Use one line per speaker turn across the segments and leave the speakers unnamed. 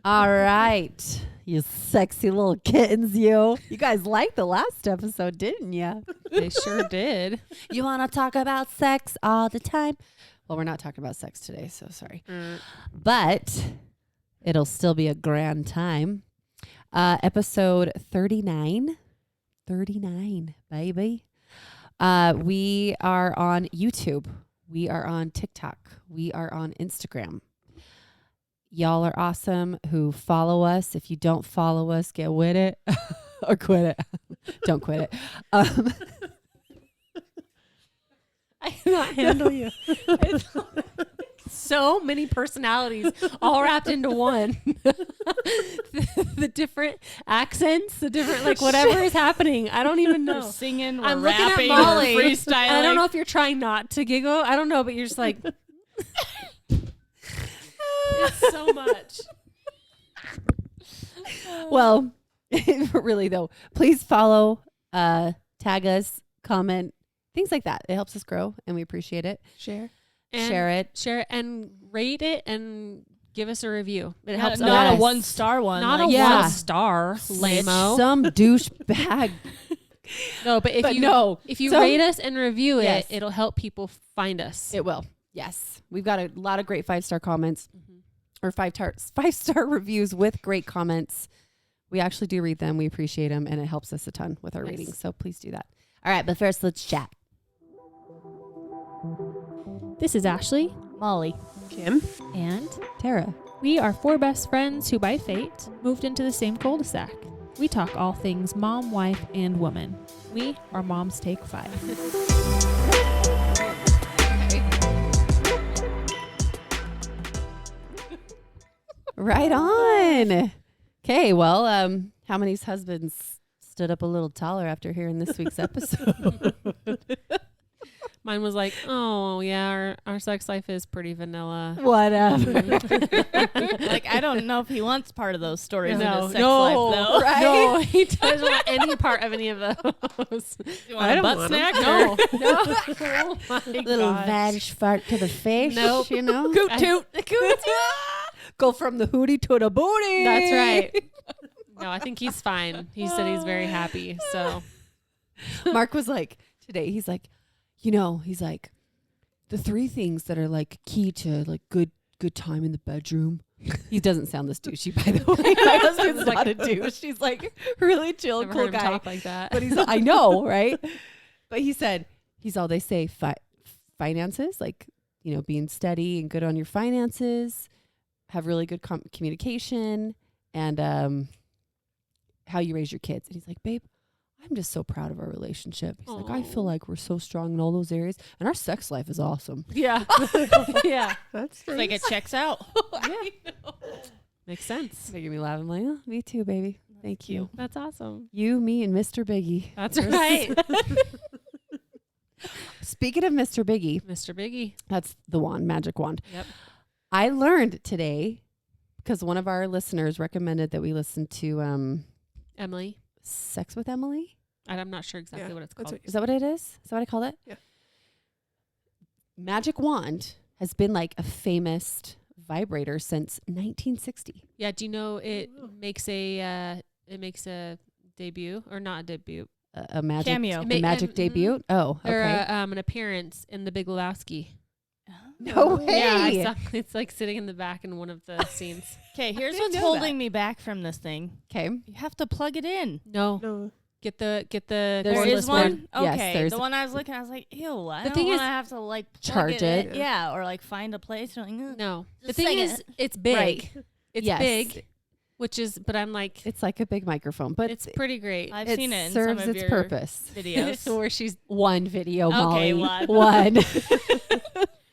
All right. You sexy little kittens, you. You guys liked the last episode, didn't you?
They sure did.
You want to talk about sex all the time? Well, we're not talking about sex today, so sorry. But it'll still be a grand time. Episode 39. 39, baby. We are on YouTube. We are on TikTok. We are on Instagram. Y'all are awesome who follow us. If you don't follow us, get with it or quit it. Don't quit it.
I cannot handle you. It's so many personalities all wrapped into one. the different accents, the different, like, whatever is happening. I don't even know.
We're singing, we're
I'm looking at
rapping,
Molly.
we're freestyling.
I don't know if you're trying not to giggle. I don't know, but you're just like... It's so much.
Well, really though, please follow, tag us, comment, things like that. It helps us grow and we appreciate it.
Share.
Share it.
And rate it and give us a review. It helps.
Not
Yes.
a 1-star one.
Not
like,
a
Yeah.
1-star, lame-o.
Some douchebag.
No, but if you
some-
rate us and review it,
Yes.
it'll help people find us.
It will. Yes. We've got a lot of great 5-star comments or 5-star reviews with great comments. We actually do read them. We appreciate them and it helps us a ton with our
Yes.
ratings. So please do that. All right. But first, let's chat.
This is Ashley,
Molly.
Kim, and
Tara.
we are 4 best friends who by fate moved into the same cul-de-sac. We talk all things mom, wife, and woman. We are Moms Take 5.
Right on. Okay, well, how many's husbands stood up a little taller after hearing this week's episode?
Mine was like, oh, yeah, our sex life is pretty vanilla.
Whatever.
Like, I don't know if he wants part of those stories in
No,
his sex
no,
life, though.
right?
No, he doesn't want any part of any of those.
You want a butt snack?
No. No. Oh my
Little
gosh.
vag fart to the face,
Nope.
you know?
Coot toot.
Go from the hootie to the booty.
That's right. No, I think he's fine. He said he's very happy. So
Mark was like, today, he's like, you know, he's like, the 3 things that are like key to like good time in the bedroom. He doesn't sound this douchey, by the way. My husband's not a douche. He's like really chill,
never
cool
heard him
guy.
talk like that.
But he's, I know, right? But he said, he's all they say, finances, like, you know, being steady and good on your finances, have really good communication, and how you raise your kids. And he's like, babe, I'm just so proud of our relationship. He's like, I feel
Aw.
like we're so strong in all those areas. And our sex life is awesome.
Yeah. Yeah.
That's
Like, it checks out.
Makes sense.
making me laugh. I'm like, oh, me too, baby. Thank you.
That's awesome.
You, me, and Mr. Biggie.
That's right.
Speaking of Mr. Biggie,
Mr. Biggie.
that's the wand, magic wand.
Yep.
I learned today because one of our listeners recommended that we listen to
Emily.
Sex with Emily.
I'm not sure exactly what it's called.
Is that what it is? Is that what I called it?
Yeah.
Magic wand has been like a famous vibrator since 1960.
Yeah. Do you know it makes a debut or not a debut?
A magic
Cameo.
A
Ma-
magic
mhm.
debut. Oh,
Or
okay.
an appearance in The Big Lebowski.
No way.
Yeah, I saw, it's like sitting in the back in one of the scenes.
Okay, here's
didn't
what's
know
holding
that.
me back from this thing.
Okay.
You have to plug it in.
No,
No.
get the
There's
There
Cordless
is one?
one. Yes,
Okay.
there's-
the one I was looking at, I was like, ew, I
The
don't
thing
want
is-
to have to, like, plug
Charge it.
Yeah, or, like, find a place. Or, like,
no. The
Just
thing
sing
is, it's big.
Right.
It's
Yes.
big, but I'm like,
It's like a big microphone, but
it's pretty great.
I've
it
seen it in
serves
some of
its
your
purpose.
videos.
Where she's
One video,
Okay,
Molly.
one.
One.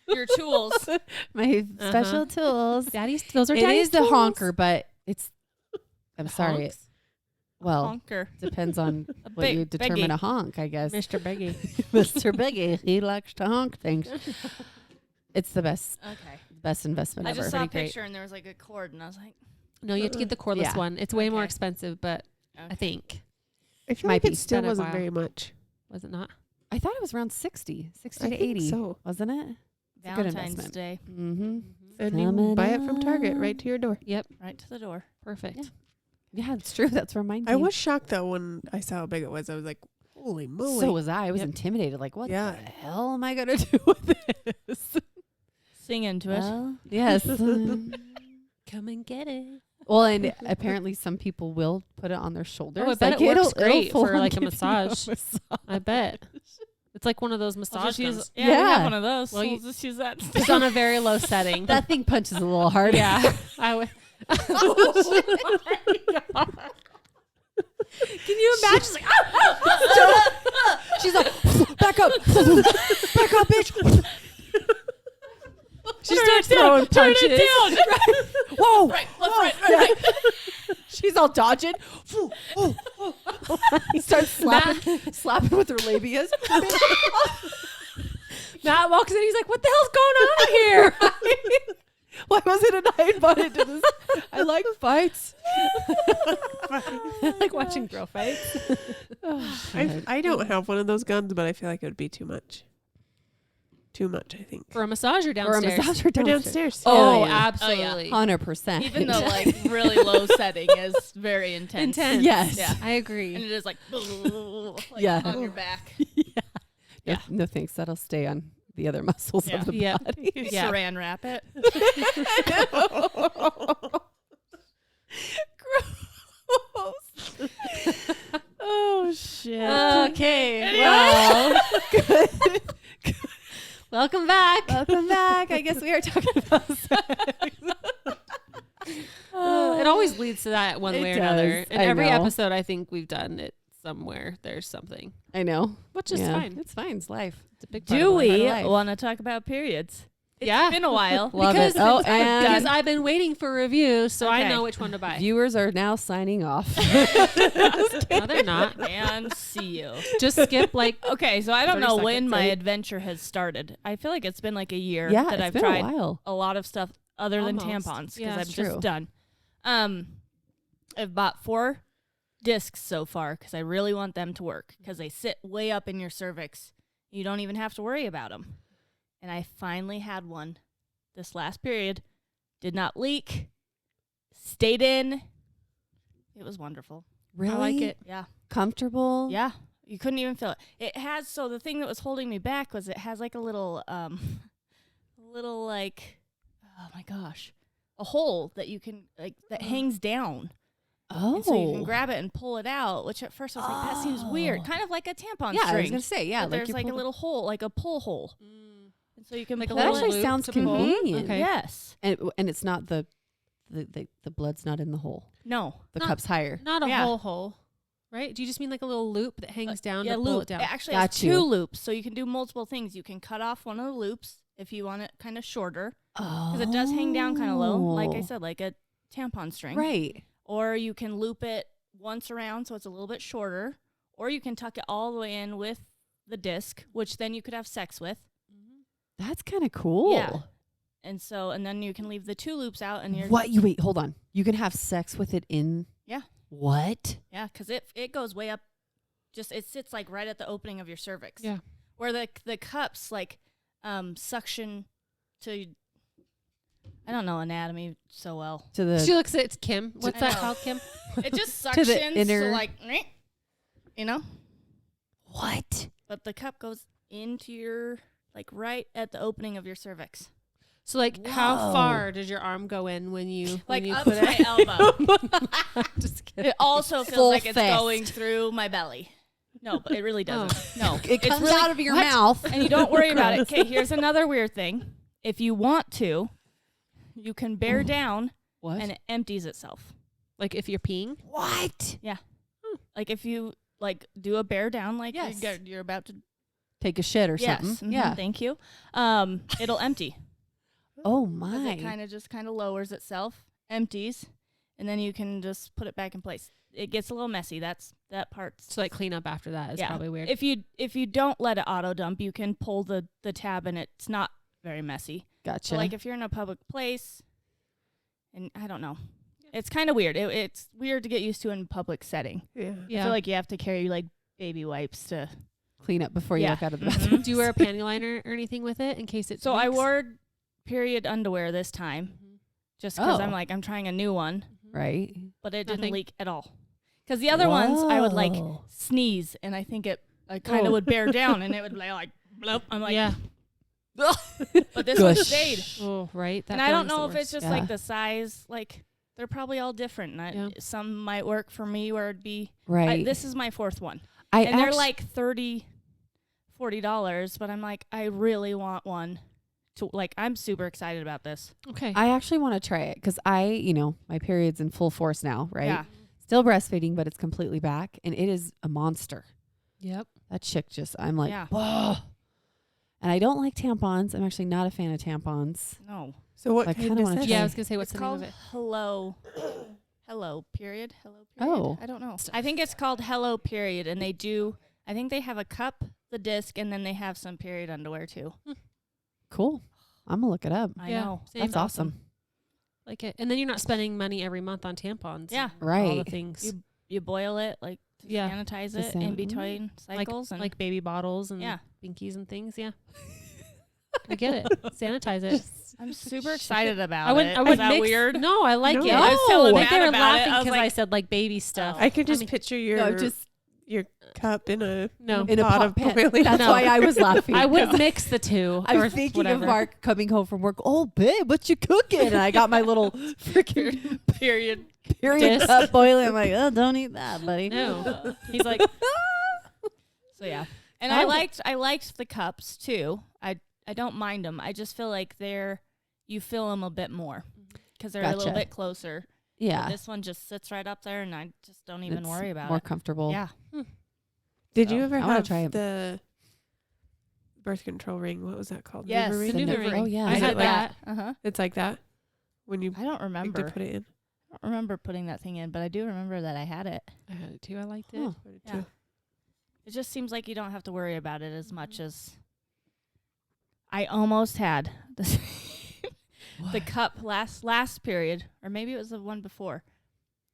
Your tools.
My special tools.
Daddy's. Those are
It
daddy's
is a
tools.
honker, but it's. I'm sorry.
Honks?
Well,
Honker.
depends on
A
what you
big-
determine
biggie.
a honk, I guess.
Mr. Biggie.
Mr. Biggie, he likes to honk things. It's the best investment
I
ever.
just saw a
Pretty great.
picture and there was, like, a cord, and I was like,
No, you have to get the cordless
Yeah.
one. It's way more
Okay.
expensive, but I
okay.
think
I feel
Might
like
be.
it still
Been a
wasn't
while.
very much.
was it not?
I thought it was around 60
I
to
think
80,
so.
wasn't it? It's a good
Valentine's
investment.
Day.
Mm-hmm.
And you can buy it from Target right to your door.
Yep.
Right to the door.
Perfect.
Yeah, it's true. That's where mine
I
came.
was shocked though when I saw how big it was. I was like, holy moly.
So was I. I was
Yep.
intimidated. Like, what
Yeah.
the hell am I going to do with this?
Sing into it.
Well, yes.
Come and get it.
Well, and apparently some people will put it on their shoulders.
Oh, I bet it works great
full
for,
on
like, a
give you
massage. I bet. It's like one of those
We'll
massage
just use,
guns.
yeah, we
Yeah.
have one of those.
Well,
We'll
you-
just use that.
It's on a very low setting.
That thing punches a little hard.
Yeah. I would. Can you imagine? She's like,
She's like, back up, bitch.
she starts throwing punches.
Whoa.
Right, left, right.
She's all dodging. He starts slapping with her labias.
Matt walks in. He's like, "What the hell's going on here?"
Why wasn't I invited to this? I like fights.
I like watching girl fights.
I don't have one of those guns, but I feel like it would be too much. Too much, I think.
For a massager
Or a
downstairs.
massager
Or
downstairs.
downstairs.
Oh,
yeah.
absolutely.
100%.
Even though like really low setting is very intense.
Intense.
Yes.
Yeah.
I agree.
And it is like,
Yeah.
on your back.
Yeah. No thanks. That'll stay on the other muscles
Yeah.
of the
Yep.
body.
You
Yeah.
saran wrap it.
Gross. Oh shit.
Okay.
Well,
Welcome back.
welcome back. I guess we are talking about sex.
It always leads to that one
It
way or another.
does.
In
I
every
know.
episode, I think we've done it somewhere. There's something,
I know.
which is
Yeah.
fine.
It's fine. It's life.
It's a big part
Do
of life.
we
life.
want to talk about periods? It's
Yeah.
been a while.
Love
Because
it. Oh,
because
and
I've been waiting for reviews, so I
Okay.
know which one to buy.
viewers are now signing off.
No, they're not.
And see you.
Just skip like
Okay, so I don't
30
know when
seconds,
my
right?
adventure has started. I feel like it's been like a year
Yeah,
that
it's
I've
been
tried
a while.
a lot of stuff other than
Almost.
tampons because
Yeah,
I'm
it's
just
true.
done. I've bought 4 discs so far because I really want them to work because they sit way up in your cervix. You don't even have to worry about them. And I finally had one this last period. Did not leak. Stayed in. It was wonderful.
Really?
I like it.
Yeah.
Comfortable?
Yeah. You couldn't even feel it. It has, so the thing that was holding me back was it has like a little like, oh my gosh, a hole that you can, like, that hangs down.
Oh.
And so you can grab it and pull it out, which at first I was like, that seems weird. Kind of like a tampon
yeah, I was
string.
going to say, yeah.
But there's
you
like a
pull-
little hole, like a pull hole. And so you can
Like a
pull
That
little
it.
actually
loop
sounds
to pull.
convenient.
Okay.
Yes.
And it's not the blood's not in the hole.
No.
The
Not-
cup's higher.
not a
Yeah.
whole hole, right? Do you just mean like a little loop that hangs down
Yeah,
to
loop.
pull it down?
It actually
Got
has
you.
2 loops, so you can do multiple things. You can cut off one of the loops if you want it kind of shorter.
Oh.
Because it does hang down kind of low, like I said, like a tampon string.
Right.
Or you can loop it once around so it's a little bit shorter. Or you can tuck it all the way in with the disc, which then you could have sex with.
That's kind of cool.
Yeah. And then you can leave the 2 loops out and you're...
What? You wait, hold on. You can have sex with it in...
Yeah.
What?
Yeah, because it goes way up. Just it sits like right at the opening of your cervix.
Yeah.
Where the cups like suction to... I don't know anatomy so well.
To the...
She looks at Kim. What's
I
that
know.
called, Kim?
It just
To the
suctions
inner-
to like, you know?
What?
But the cup goes into your, like right at the opening of your cervix.
So like, how
Whoa.
far does your arm go in when you
Like
when you
up
put
to my
it?
elbow.
Just kidding.
It also feels
Full
like it's
fist.
going through my belly. No, but it really doesn't. No.
It
It's
comes
really-
out of your
What?
mouth.
And you don't worry about it. Okay, here's another weird thing. If you want to, you can bear down
What?
and it empties itself.
Like if you're peeing?
What?
Like if you like do a bear down, like
Yes.
you're about to.
Take a shit or
Yes.
something.
mhm,
Yeah.
Thank you. It'll empty.
Oh
'Cause
my.
it kind of lowers itself, empties, and then you can just put it back in place. It gets a little messy. That part's
So like clean up after that is probably weird.
If you don't let it auto dump, you can pull the tab and it's not very messy.
Gotcha.
So like if you're in a public place, and I don't know, it's kind of weird. It's weird to get used to in a public setting.
Yeah.
yeah.
I feel like you have to carry like baby wipes to.
Clean up before you
Yeah.
walk out of the
Mhm.
bathroom.
Do you wear a panty liner or anything with it in case it
So I
leaks?
wore period underwear this time, just because
Oh.
I'm trying a new one,
Right.
but it didn't
Nothing.
leak at all. Because the other ones, I would like
Whoa.
sneeze, and I think I kind of would bear down, and it would be like, bloop. I'm like,
yeah.
but this one
Gush.
stayed.
Oh, right. That
And I don't
feeling's the
know if it's
worst.
just
Yeah.
like the size, like they're probably all different. And
Yeah.
some might work for me where it'd be,
Right.
this is my fourth one.
I
And they're
actu-
like $40, but I'm like, I really want one to, like, I'm super excited about this.
Okay.
I actually want to try it because my period's in full force now, right?
Yeah.
Still breastfeeding, but it's completely back, and it is a monster.
Yep.
That chick I'm like,
Yeah.
whoa. And I don't like tampons. I'm actually not a fan of tampons.
No.
So what
I
kind
kinda
is
wanna
this?
Yeah, I was gonna say what's
It's
the name
called
of it?
Hello period.
Oh.
I don't know. I think it's called Hello period, and I think they have a cup, the disc, and then they have some period underwear too.
Cool. I'm gonna look it up.
I
Yeah,
know.
same.
That's awesome.
Like it, and then you're not spending money every month on tampons.
Yeah.
and all
Right.
the things.
You boil it, like, to
Yeah.
sanitize
To
it
san-
in between cycles. and
like baby bottles and
Yeah.
binkies and things. Yeah. I get it. Sanitize it.
I'm super excited about
I wouldn't.
it.
I
Is
would
that
mix.
weird?
No, I like
No.
it.
I was telling
I think
Matt
they were
about it.
laughing
I was
because I
like,
said like baby stuff.
I could just
mean,
picture your
No, just
cup in a
No.
in a
pot
pot
of
pan.
boiling.
That's
No.
why I was laughing.
I would mix the two.
I
or
was thinking
whatever.
of Mark coming home from work. Oh, babe, what you cooking? And I got my little freaking
Period.
period
Disc.
cup boiling. I'm like, oh, don't eat that, buddy.
No. He's like,
So yeah, and
Oh.
I liked the cups too. I don't mind them. I just feel like you feel them a bit more because they're a little
Gotcha.
bit closer.
Yeah.
This one just sits right up there, and I just don't even
It's
worry about
more
it.
comfortable.
Yeah.
Did
So,
you ever
I wanna
have
try 'em.
the birth control ring? What was that called?
Yes,
Nuva
the
ring?
Nuva ring.
Oh, yeah.
I
Is
had
it like-
that.
It's like that when you
I don't
like to
remember.
put it in.
I don't remember putting that thing in, but I do remember that I had it.
I had it too. I liked it.
Huh.
Put it
Yeah.
too.
It just seems like you don't have to worry about it as much as I almost had the cup last period, or maybe it was the one before.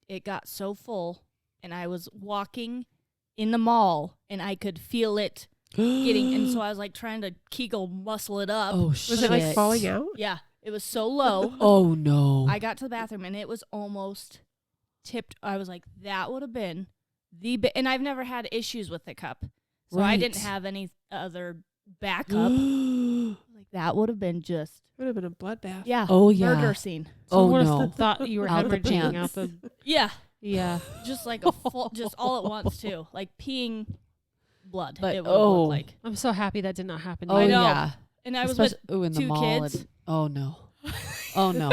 It got so full, and I was walking in the mall, and I could feel it getting, and so I was like trying to Kegel muscle it up.
Oh, shit.
Was it like falling out?
Yeah, it was so low.
Oh, no.
I got to the bathroom, and it was almost tipped. I was like, that would have been and I've never had issues with the cup, so I didn't
Right.
have any other backup. Like that would have been just
Would have been a bloodbath.
yeah,
Oh, yeah.
murder scene.
So
Oh,
what
no.
if the thought you were
Out the
hemorrhaging
pants.
out the?
Yeah,
Yeah.
just like a full, just all at once too, like peeing blood.
But-
it would
oh.
look like.
I'm so happy that did not happen. to
Oh,
I
me.
know.
yeah.
And I was
Especially- in the
two
mall.
kids.
Oh, no. Oh, no.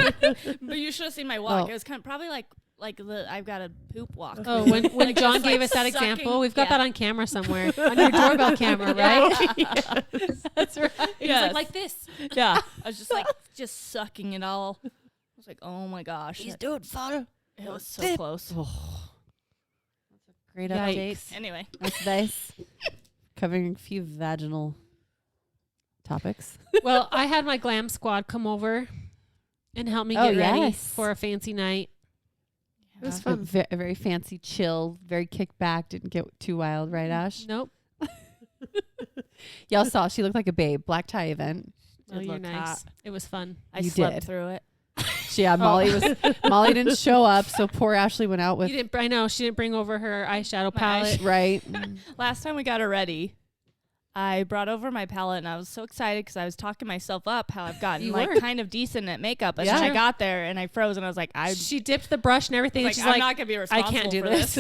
but you should have seen my walk.
Oh.
It was kind of probably like I've got a poop walk.
Oh, when
Like,
John
just,
gave
like,
us that
sucking-
example, we've got
yeah.
that on camera somewhere on your doorbell camera, right?
That's right.
He's like this.
Yeah. I was just like just sucking it all. I was like, oh my gosh.
doing fun.
It was so close.
Oh. That's a great
Yikes.
update.
Anyway.
That's nice. Covering a few vaginal topics.
Well, I had my glam squad come over and help me
Oh,
get ready
yes.
for a fancy night.
It was
A
fun.
very fancy, chill, very kicked back. Didn't get too wild, right, Ash?
Nope.
Y'all saw she looked like a babe. Black tie event.
Oh,
Did
you're
look
nice.
hot.
It was fun.
I
You
slept
did.
through it.
Yeah, Molly didn't show up, so poor Ashley went out with
You didn't. I know she didn't bring over her eyeshadow
My
palette.
right.
Last time we got her ready, I brought over my palette, and I was so excited because I was talking myself up how I've gotten
You
like
were.
kind of decent at makeup. And
Yeah.
then I got there and I froze, and I was like,
She dipped the brush and everything.
like
and she's
I'm
like,
not gonna be responsible
can't do
for
this.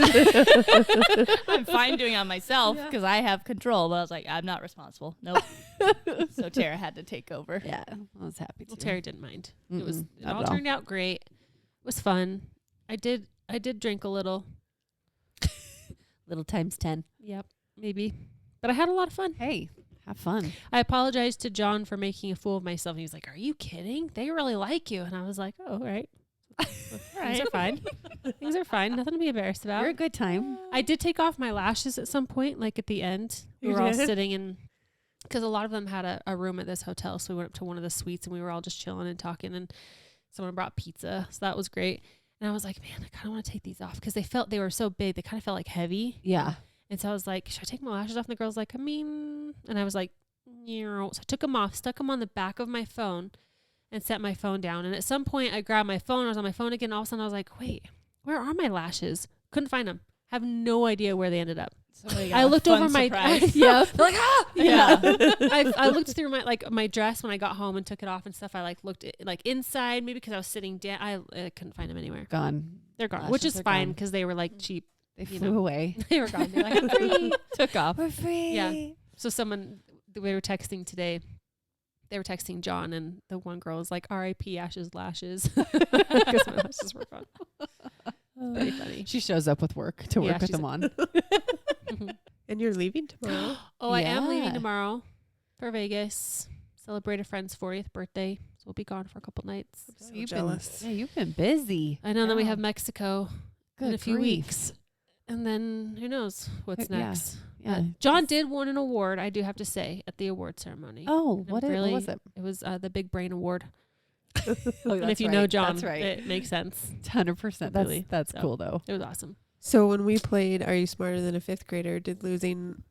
I'm fine doing it on myself because I have control. But I was like, I'm not responsible. Nope. So Tara had to take over.
Yeah, I was happy to.
well, Terry didn't mind. It was.
Mm-mm,
It
not
all
at all.
turned out great. It was fun. I did drink a little.
Little times 10.
Yep, maybe. But I had a lot of fun.
Hey, have fun.
I apologized to John for making a fool of myself. He was like, "Are you kidding? They really like you." And I was like, "Oh, all right. Things are fine. Things are fine. Nothing to be embarrassed about."
You're a good time.
I did take off my lashes at some point, like at the end. We
You
were all
did?
sitting in, because a lot of them had a room at this hotel. So we went up to one of the suites and we were all just chilling and talking. And someone brought pizza. So that was great. And I was like, man, I kind of want to take these off because they were so big. They kind of felt like heavy.
Yeah.
And so I was like, should I take my lashes off? And the girl's like, and I was like, "No." So I took them off, stuck them on the back of my phone. and set my phone down. And at some point I grabbed my phone. I was on my phone again. All of a sudden I was like, wait, where are my lashes? Couldn't find them. Have no idea where they ended up. I looked over my yeah, like
Yeah.
I looked through my dress when I got home and took it off and stuff. I looked inside, maybe because I was sitting down. I couldn't find them anywhere.
Gone.
They're gone,
Lashes
which is
are
fine
gone.
because they were like cheap.
They
You
flew
know.
away.
They were gone. They're like, I'm free.
Took off.
We're free.
Yeah. So we were texting today. They were texting John, and the one girl was like, "R.I.P. Ash's lashes," because my lashes were gone. Very funny.
She shows up with work to
Yeah,
work with
she's
them on.
And you're leaving tomorrow.
Oh, I am leaving
Yeah.
tomorrow for Vegas. Celebrate a friend's 40th birthday. So we'll be gone for a couple nights.
So
You've
jealous.
Been, yeah, you've been busy.
I know. Then we
Yeah.
have Mexico in
Good
a few
grief.
weeks. And then who knows what's
Yeah.
next.
Yeah.
John did win an award, I do have to say, at the award ceremony.
Oh,
I'm
what
really-
was it?
It was the Big Brain Award.
Oh,
And if you know John,
that's right.
it makes sense.
100%.
Completely.
That's
So.
cool though.
It was awesome.
So when we played Are You Smarter Than a Fifth Grader, did losing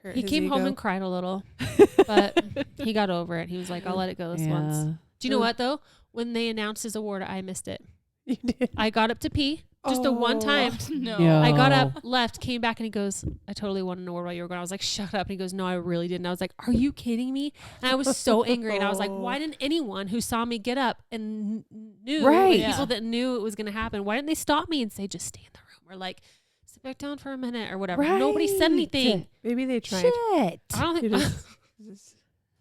hurt
He
his
came home
ego?
and cried a little, but he got over it. He was like, I'll let it go this once. Do you know what, though? When they announced his award, I missed it.
You did.
I got up to pee just the one
Oh.
time.
No.
I got up, left, came back, and he goes, I totally won an award while you were gone. I was like, shut up. And he goes, no, I really didn't. I was like, are you kidding me? And I was so angry. And I was like, why didn't anyone who saw me get up and knew,
Right.
the people
Yeah.
that knew it was going to happen, why didn't they stop me and say, just stay in the room, or like, sit back down for a minute, or whatever? Nobody said
Right.
anything.
Maybe they tried.
Shit.
I don't
You
think.
just,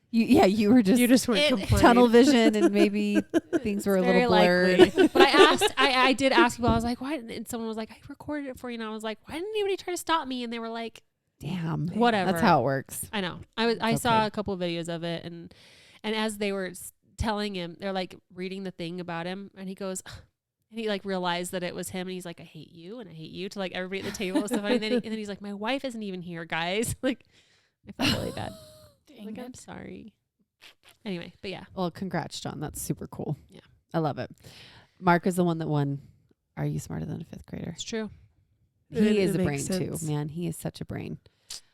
You were just
you just weren't
It-
complaining.
tunnel vision and maybe things were a
Very
little blurred.
likely. But I asked, I did ask people, I was like, why didn't, and someone was like, I recorded it for you. And I was like, why didn't anybody try to stop me? And they were like,
Damn.
whatever.
That's how it works.
I know. I
It's
saw
okay.
a couple of videos of it, and as they were telling him, they're like reading the thing about him, and he goes, and he like realized that it was him, and he's like, I hate you, and I hate you, to like everybody at the table and stuff. And then he's like, my wife isn't even here, guys. Like, I felt really bad. Like, I'm sorry. Anyway, but yeah.
Well, congrats, John. That's super cool.
Yeah.
I love it. Mark is the one that won Are You Smarter Than a Fifth Grader?
It's true.
He is
It
a brain
makes
too.
sense.
Man, he is such a brain.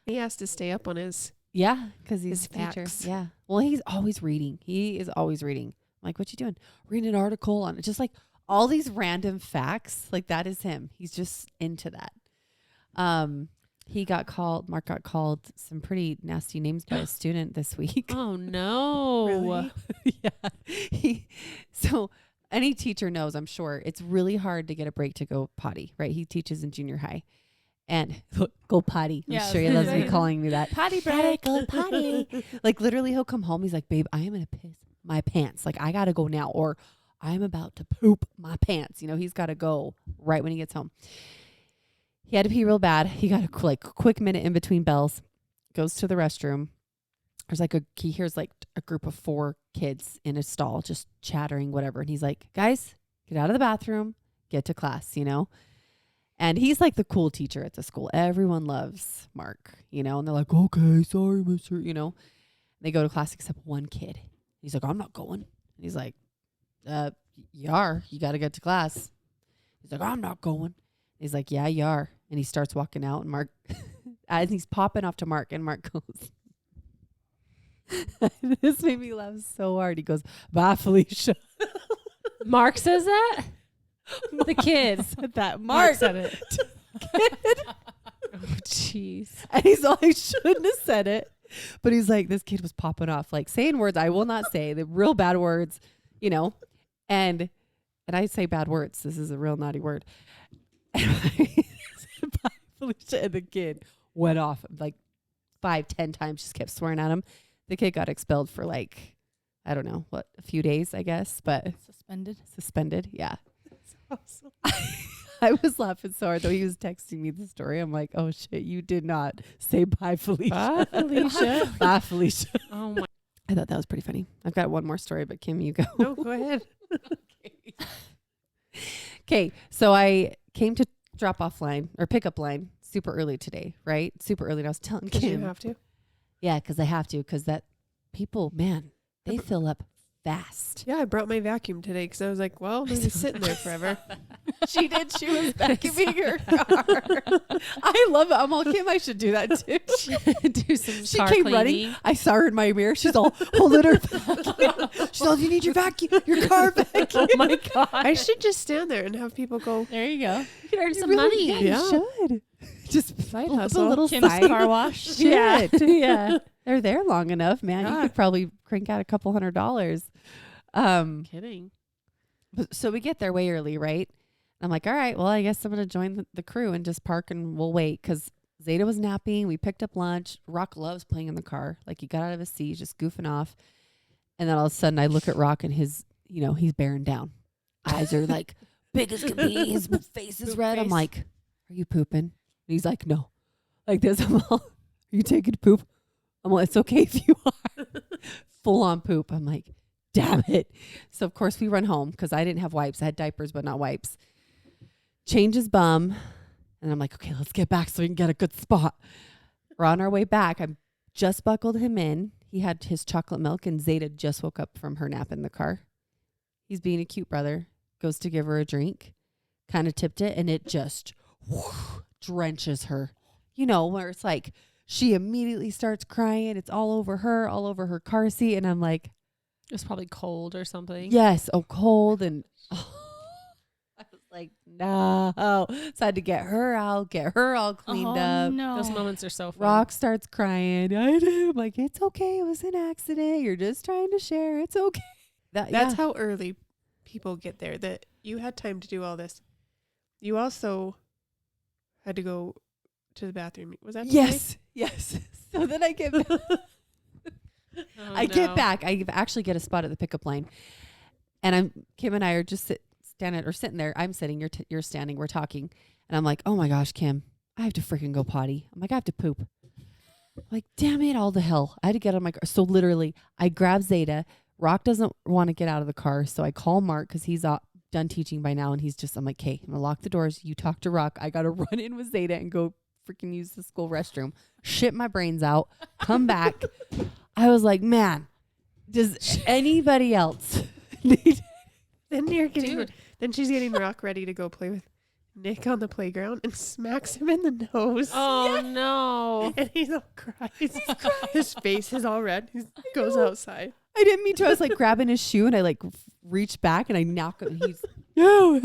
He has to stay up on his.
Yeah, because he's
His
a teacher.
facts.
Yeah. Well, he's always reading. He is always reading. I'm like, what you doing? Reading an article on it. Just like all these random facts. Like that is him. He's just into that. Mark got called some pretty nasty names by a student this week.
Oh no.
Really?
Yeah. So any teacher knows, I'm sure, it's really hard to get a break to go potty, right? He teaches in junior high. And go potty. I'm
Yeah,
sure he loves me
right.
calling me that.
Potty
Gotta
break.
go potty. Like literally he'll come home. He's like, babe, I am going to piss my pants. Like I got to go now. Or I'm about to poop my pants. You know, he's got to go right when he gets home. He had to pee real bad. He got a quick minute in between bells. Goes to the restroom. There's like he hears like a group of 4 kids in a stall just chattering, whatever. And he's like, guys, get out of the bathroom, get to class, you know? And he's like the cool teacher at the school. Everyone loves Mark, you know? And they're like, okay, sorry, mister, you know? They go to class except one kid. He's like, I'm not going. And he's like, you are. You got to get to class. He's like, I'm not going. He's like, yeah, you are. And he starts walking out, and Mark, and he's popping off to Mark, and Mark goes, this made me laugh so hard. He goes, bye, Felicia.
Mark says that? The kid.
That
Mark said it. Oh, jeez.
And he's like, I shouldn't have said it. But he's like, this kid was popping off, like saying words I will not say, the real bad words, you know. And I say bad words. This is a real naughty word. And I said, bye, Felicia. And the kid went off like 5-10 times, just kept swearing at him. The kid got expelled for like, I don't know, a few days, I guess, but suspended. Yeah.
Awesome.
I was laughing so hard though. He was texting me the story. I'm like, oh shit, you did not say bye, Felicia.
Bye, Felicia.
Bye, Felicia.
Oh my.
I thought that was pretty funny. I've got one more story, but Kim, you go.
No, go ahead.
Okay, so I came to drop off line or pickup line super early today, right? Super early. And I was telling
Because you
Kim.
have to.
Yeah, because I have to. Because that people, man, they fill up fast.
Yeah, I brought my vacuum today because I was like, well, they're just sitting there forever.
She did. She was vacuuming her car.
I love it. I'm all, Kim, I should do that too.
Do some
She
car
came
cleaning.
running. I saw her in my mirror. She's all holding her vacuum. She's all, you need your vacuum, your car vacuum.
Oh my god!
I should just stand there and have people go,
There you go.
You could earn some
Really?
money.
Yeah,
Yeah.
you should. Just
Side
flip a
hustle.
little
Kim's
side.
car wash.
Shit. Yeah. They're there long enough, man. You
Yeah.
could probably crank out a couple $100.
Kidding.
So we get there way early, right? I'm like, all right, well, I guess I'm going to join the crew and just park and we'll wait because Zeta was napping. We picked up lunch. Rock loves playing in the car. Like he got out of his seat, just goofing off. And then all of a sudden I look at Rock and his, he's bearing down. Eyes are like big as can be. His face is
Poop
red. I'm
face.
like, are you pooping? And he's like, no. Like this. I'm all, are you taking a poop? I'm like, it's okay if you are. Full on poop. I'm like, damn it. So, of course, we run home because I didn't have wipes. I had diapers, but not wipes. Change his bum. And I'm like, okay, let's get back so we can get a good spot. We're on our way back. I just buckled him in. He had his chocolate milk, and Zeta just woke up from her nap in the car. He's being a cute brother. Goes to give her a drink. Kind of tipped it, and it just drenches her. Where it's like she immediately starts crying. It's all over her car seat. And I'm like,
It was probably cold or something.
yes, cold. And I was like, no. So I had to get her out, get her all cleaned up.
No.
Those moments are so fun.
Rock starts crying. I'm like, it's okay. It was an accident. You're just trying to share. It's okay.
that's how early people get there, that you had time to do all this. You also had to go to the bathroom. Was that today?
Yes. So then I get back.
Oh,
I get
no.
back. I actually get a spot at the pickup line, and Kim and I are just sitting there. I'm sitting. You're standing. We're talking, and I'm like, oh my gosh, Kim, I have to freaking go potty. I'm like, I have to poop. I'm like, damn it, all the hell. I had to get on my car. So literally, I grab Zeta. Rock doesn't want to get out of the car, so I call Mark because he's done teaching by now, and I'm like, okay, I'm gonna lock the doors. You talk to Rock. I gotta run in with Zeta and go freaking use the school restroom. Shit my brains out. Come back. I was like, man, does anybody else need?
Then
Dude.
then she's getting Rock ready to go play with Nick on the playground and smacks him in the nose.
Oh no.
And he's all cries. His face is all red. He goes outside.
I didn't mean to. I was like grabbing his shoe and I like reach back and I knock him. He's yeah.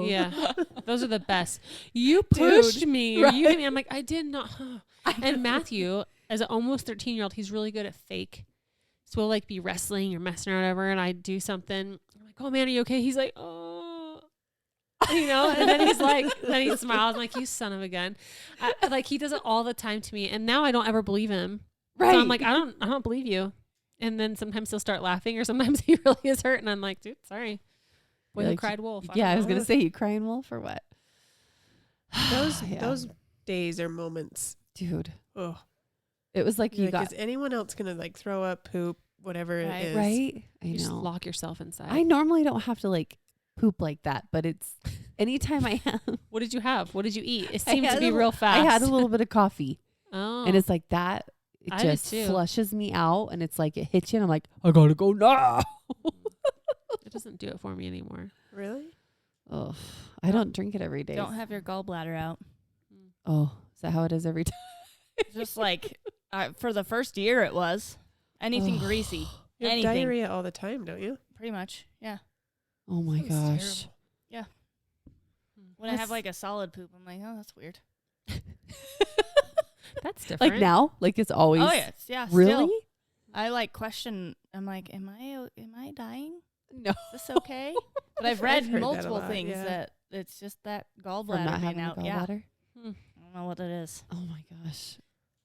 Yeah. Those are the best. You pushed me. Or
right.
you hit me. I'm like, I did not. And Matthew, as an almost 13-year-old, he's really good at fake. So we'll like be wrestling or messing or whatever, and I do something. I'm like, oh man, are you okay? He's like, oh, and then he's like, then he smiles. I'm like, you son of a gun. Like he does it all the time to me, and now I don't ever believe him.
Right.
So I'm like, I don't believe you. And then sometimes he'll start laughing, or sometimes he really is hurt, and I'm like, dude, sorry. Boy, who
Like,
cried wolf.
Yeah, I was
don't know.
gonna say, you crying wolf or what? Yeah.
Those days or moments.
Dude,
Oh,
it was like you
like,
got
is anyone else gonna like throw up, poop, whatever
Right.
it is?
right. I
You just
know.
lock yourself inside.
I normally don't have to like poop like that, but it's anytime I have.
What did you have? What did you eat? It
I
seemed to
had
be
a-
real fast.
I had a little bit of coffee,
Oh.
and it's like that. It
I did
just
too.
flushes me out, and it's like it hits you, and I'm like, I gotta go now.
It doesn't do it for me anymore.
Really?
Oh, I don't drink it every day.
Don't have your gallbladder out.
Oh, is that how it is every time?
Just like for the first year, it was anything
Oh.
greasy,
You have
anything,
diarrhea all the time, don't you?
pretty much. Yeah.
Oh my
Sounds
gosh.
terrible.
When I have
That's-
like a solid poop, I'm like, oh, that's weird.
That's different.
Like now, like it's always.
Oh yes, yeah.
Really?
Still. I like question. I'm like, am I dying?
No.
Is this okay? But I've read
heard that a
multiple
lot,
things
yeah.
that it's just that
For
gallbladder
not
being
having a
out. Yeah.
gallbladder.
I don't know what it is.
Oh my gosh.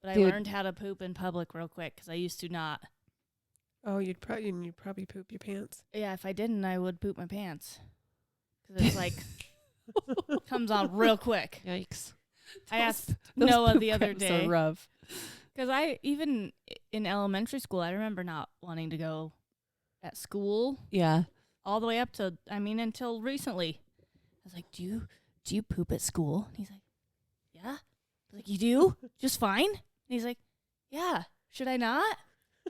But I
Dude.
learned how to poop in public real quick because I used to not.
Oh, you'd probably poop your pants.
Yeah, if I didn't, I would poop my pants. Because it's like, comes on real quick.
Yikes.
I asked
Those
Noah
poop
the other
cramps
day.
are rough.
Because even in elementary school, I remember not wanting to go at school
Yeah.
all the way up to, until recently. I was like, do you poop at school? And he's like, yeah. I was like, you do? Just fine? And he's like, yeah. Should I not?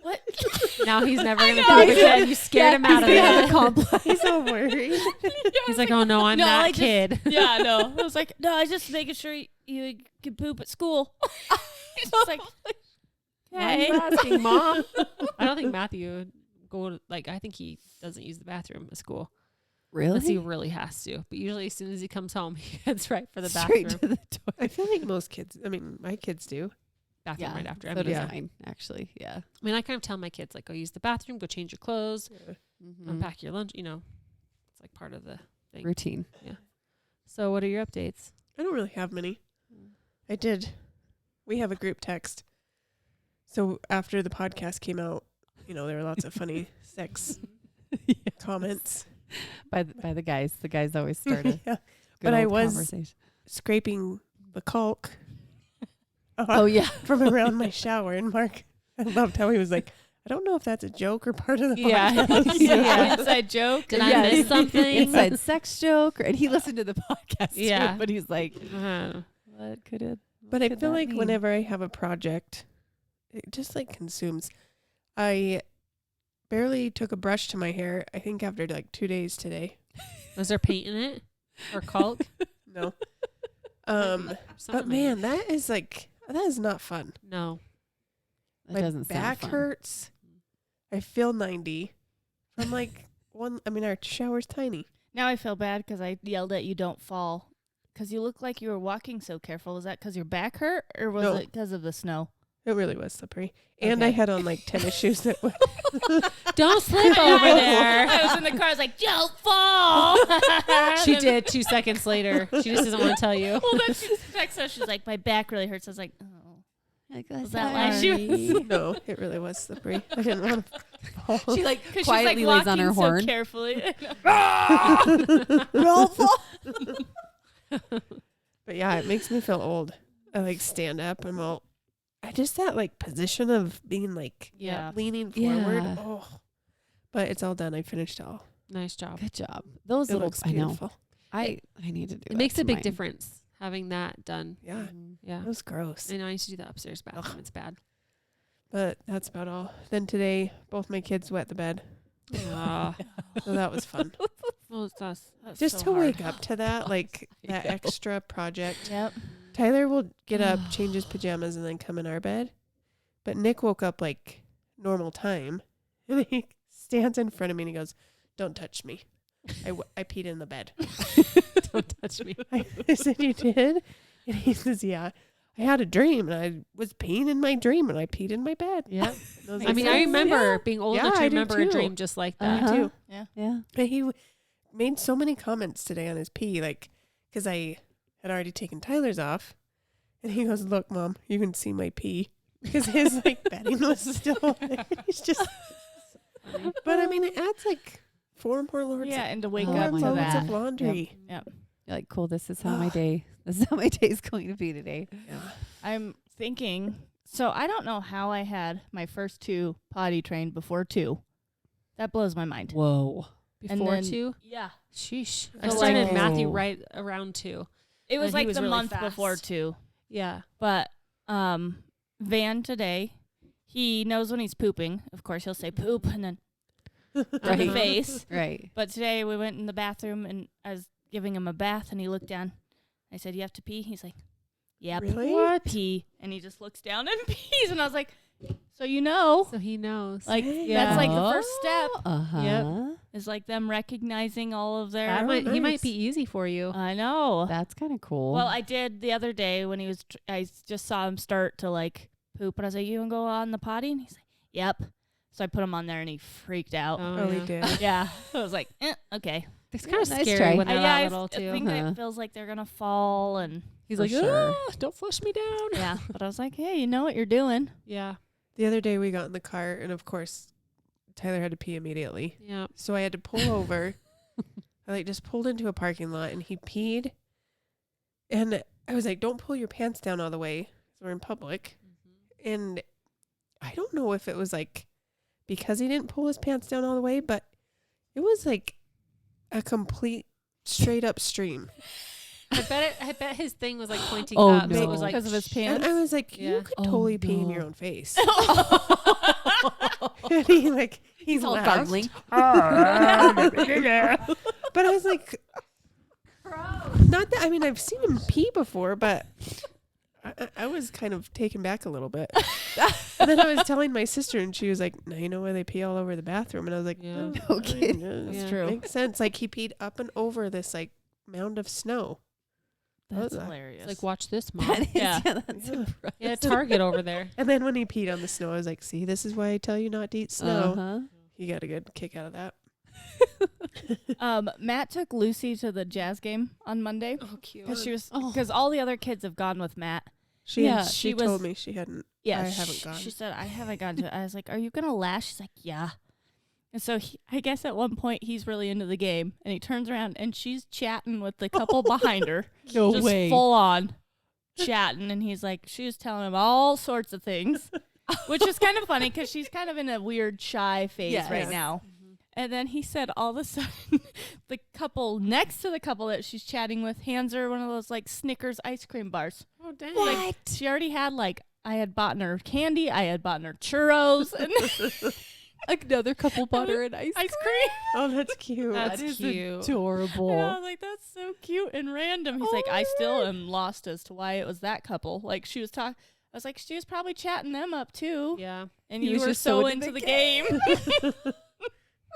What?
Now he's never gonna poop again. You scared him out of it.
He's so worried.
He's like, oh no, I'm
No, I
that
just-
kid.
Yeah, no. I was like, no, I was just making sure you can poop at school. It's just like,
Why are
okay.
you asking, Mom? I don't think Matthew would go to, like, I think he doesn't use the bathroom at school. Unless he really has to. But usually as soon as he comes home, he heads right for the
Straight
bathroom.
to the toilet.
I feel like most kids, I mean, my kids do.
Bathroom right after. I
So
mean,
does
yeah.
mine, actually. Yeah.
I mean, I kind of tell my kids, like, go use the bathroom, go change your clothes,
Mhm.
unpack your lunch, It's like part of the thing.
Routine.
So what are your updates?
I don't really have many. I did. We have a group text. So after the podcast came out, there were lots of funny sex comments.
By the guys. The guys always start a
Yeah.
good
But I
old
was-
conversation.
Scraping the caulk
Oh yeah.
from around my shower. And Mark, I loved how he was like, I don't know if that's a joke or part of the
Yeah.
podcast.
Yeah.
Inside joke.
Did I miss something?
Inside sex joke, and he listened to the podcast.
Yeah.
too, but he's like,
Uh,
what could it?
But I
could
feel
that
like
mean?
whenever I have a project, it just like consumes. I barely took a brush to my hair, I think after like 2 days today.
was there paint in it? Or caulk?
No.
Some
But
of my-
man, that is not fun.
No.
That
My
doesn't sound
back
fun.
hurts. I feel 90 from like our shower's tiny.
Now I feel bad because I yelled at you, don't fall. Because you look like you were walking so careful. Was that because your back hurt or was
No.
it because of the snow?
It really was slippery. And I
Okay.
had on like tennis shoes that were
Don't slip over there.
I was in the car. I was like, don't fall.
She did 2 seconds later. She just doesn't want to tell you.
Well, then she texted us. She's like, my back really hurts. I was like, oh.
Was
that why she was-
no, it really was slippery. I didn't want to fall.
She like
Because
quietly
she's like
lays on her
walking
horn.
so carefully.
Don't fall.
But yeah, it makes me feel old. I like stand up and I just that like position of being like
Yeah.
leaning forward.
Yeah.
Oh, but it's all done. I finished it all.
Nice job.
Good job. Those
It
little.
looks
I know.
beautiful.
I need to do.
It makes
that
a
to
big
mine.
difference having that done.
Yeah,
Yeah.
it was gross.
I know I used to do the upstairs bathroom. It's bad.
But that's about all. Then today, both my kids wet the bed, so that was fun.
Well, it's us.
That's
Just
so
to
hard.
wake up to that, like
I
that
know.
extra project.
Yep.
Tyler will get up, change his pajamas, and then come in our bed. But Nick woke up like normal time, and he stands in front of me and he goes, "Don't touch me. I peed in the bed."
Don't touch me.
I said, "You did?" And he says, "Yeah. I had a dream, and I was peeing in my dream, and I peed in my bed."
Yeah.
And was
I
like,
mean, I
"Yeah."
remember being old
Yeah,
enough to
I do
remember a
too.
dream just like that.
Uh-huh.
Me too.
Yeah.
Yeah.
But he made so many comments today on his pee, like, because I had already taken Tyler's off. And he goes, "Look, Mom, you can see my pee." Because his, like, bedding was still there. He's just, but I mean, it adds, like, 4 more loads,
Yeah, and to wake
Oh
up
my
to
loads
that.
of laundry.
You're like, cool. This is how my day. This is how my day is going to be today.
Yeah.
I'm thinking, so I don't know how I had my first 2 potty trained before 2. That blows my mind.
Whoa.
And
Before
then-
2?
Yeah.
Sheesh. I
So,
started
like-
Matthew
Oh.
right around 2.
It was
And he
like
was
the
really
month
fast.
before 2.
Yeah.
But Van today, he knows when he's pooping. Of course, he'll say poop and then
Right.
face.
Right.
But today we went in the bathroom and I was giving him a bath and he looked down. I said, "You have to pee?" He's like, "Yep."
Really?
What? Pee. And he just looks down and pees. And I was like, so you know.
So he knows.
Like,
Dang.
that's like the first step
Uh-huh.
Yep.
is like them recognizing all of their.
That might, he might
nice.
be easy for you.
I know.
That's kind of cool.
Well, I did the other day when he was, I just saw him start to like poop. And I was like, "You want to go on the potty?" And he's like, "Yep." So I put him on there and he freaked out.
Oh, he
yeah.
did.
Yeah. I was like, okay.
It's
Yeah,
kind of
nice
scary
try.
when they're that
I
little too.
think
Uh-huh.
it feels like they're going to fall. And
He's
For
like,
sure.
"Ah, don't flush me down.
yeah. But I was like, hey, you know what you're doing.
Yeah.
The other day we got in the car, and of course, Tyler had to pee immediately.
Yeah.
So I had to pull over. I like just pulled into a parking lot, and he peed. And I was like, "Don't pull your pants down all the way, 'cause we're in public." And I don't know if it was like because he didn't pull his pants down all the way, but it was like a complete straight up stream.
I bet his thing was like pointing
Oh,
up. So it
no.
was like
Because of his
And
pants.
I was like,
Yeah.
"You could
Oh,
totally pee in
no.
your own face." And he
He's all
laughed.
gargling.
But I was like, not that. I mean, I've seen him pee before, but I was kind of taken back a little bit. And then I was telling my sister, and she was like, "Now you know why they pee all over the bathroom." And I was like,
Yeah.
"Oh,
Okay.
That's
Yeah.
true.
Makes sense." Like he peed up and over this like mound of snow.
That's
That was-
hilarious.
It's like, watch this, Mom.
That is,
Yeah.
that's
Yeah.
impressive.
Yeah, Target over there.
And then when he peed on the snow, I was like, "See, this is why I tell you not to eat snow."
Uh-huh.
He got a good kick out of that.
Matt took Lucy to the jazz game on Monday
Oh, cute.
because all the other kids have gone with Matt.
She
Yeah,
she
she was-
told me she hadn't.
Yeah,
I haven't gone.
She said I haven't gone to. I was like, "Are you gonna lash?" She's like, "Yeah." And so I guess at one point he's really into the game, and he turns around and she's chatting with the couple behind her,
No
just
way.
full on chatting, and he's like, she was telling him all sorts of things, which is kind of funny because she's kind of in a weird shy phase
Yes.
right now. And then he said all of a sudden, the couple next to the couple that she's chatting with hands her one of those like Snickers ice cream bars.
Oh, dang.
Like, she already had I had bought her candy, I had bought her churros and
Another couple butter and ice
ice cream.
Oh, that's cute.
That's
That is
cute.
adorable.
And I was like, that's so cute and random. He's like, I still am lost as to why it was that couple. Like she was talking. I was like, she was probably chatting them up too.
Yeah.
And
He
you
was
were
just so
so
into
into
the
the game.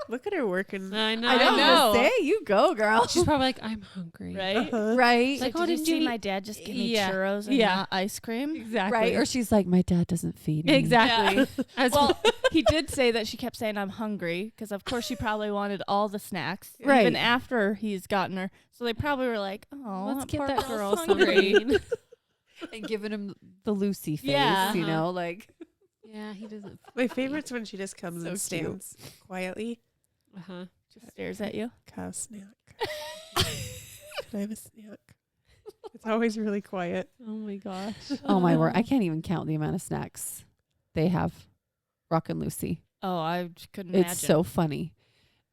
Look at her working.
I know.
I know.
know.
Say, you go, girl.
She's probably like, I'm hungry.
Right?
Uh-huh.
right.
She's like,
oh,
did you
didn't
see
you
my
eat-
dad just give me
Yeah.
churros and
Yeah.
not ice cream?
Exactly.
Right. Or she's like, my dad doesn't feed me.
Exactly. As
Well, he did say that she kept saying, I'm hungry, because of course she probably wanted all the snacks,
Right.
even after he's gotten her. So they probably were like, oh,
let's
that
get
poor
that
girl's
girl
hungry.
something.
And giving him the Lucy face,
Yeah.
you
Uh-huh.
know, like.
Yeah, he doesn't.
My favorite's when she just comes
So
and
cute.
stands quietly.
Uh-huh.
Just stares at you.
Cow snack. Could I have a snack? It's always really quiet.
Oh my gosh.
Oh my word. I can't even count the amount of snacks they have. Rock and Lucy.
Oh, I couldn't
It's
imagine.
so funny.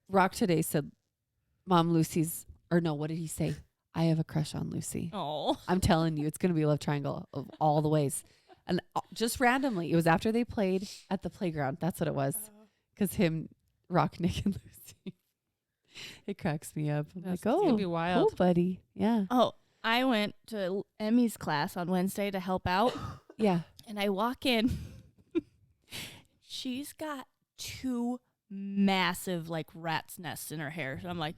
Rock today said, Mom, Lucy's, or no, what did he say? I have a crush on Lucy.
Oh.
I'm telling you, it's going to be a love triangle of all the ways. And just randomly, it was after they played at the playground. That's what it was. Because him, Rock, Nick, and Lucy. It cracks me up. I'm
That's
like,
gonna
oh,
be
cool,
wild.
buddy. Yeah.
Oh, I went to Emmy's class on Wednesday to help out,
Yeah.
and I walk in. She's got 2 massive, rat's nests in her hair. And I'm like,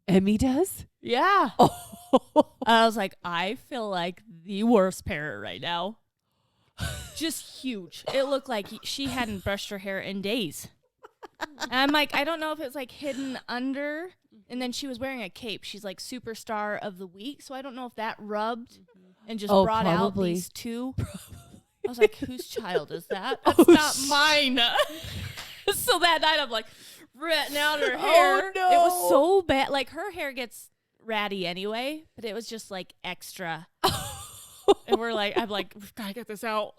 Emmy does?
yeah.
Oh.
I was like, I feel like the worst parent right now. Just huge. It looked like she hadn't brushed her hair in days. And I'm like, I don't know if it was hidden under. And then she was wearing a cape. She's like superstar of the week. So I don't know if that rubbed and just
Oh,
brought
probably.
out these 2. I was like, whose child is that? That's not mine. So that night I'm like, ratting out her hair.
no.
It was so bad. Like her hair gets ratty anyway, but it was just extra. And we're like, I'm like, we've got to get this out.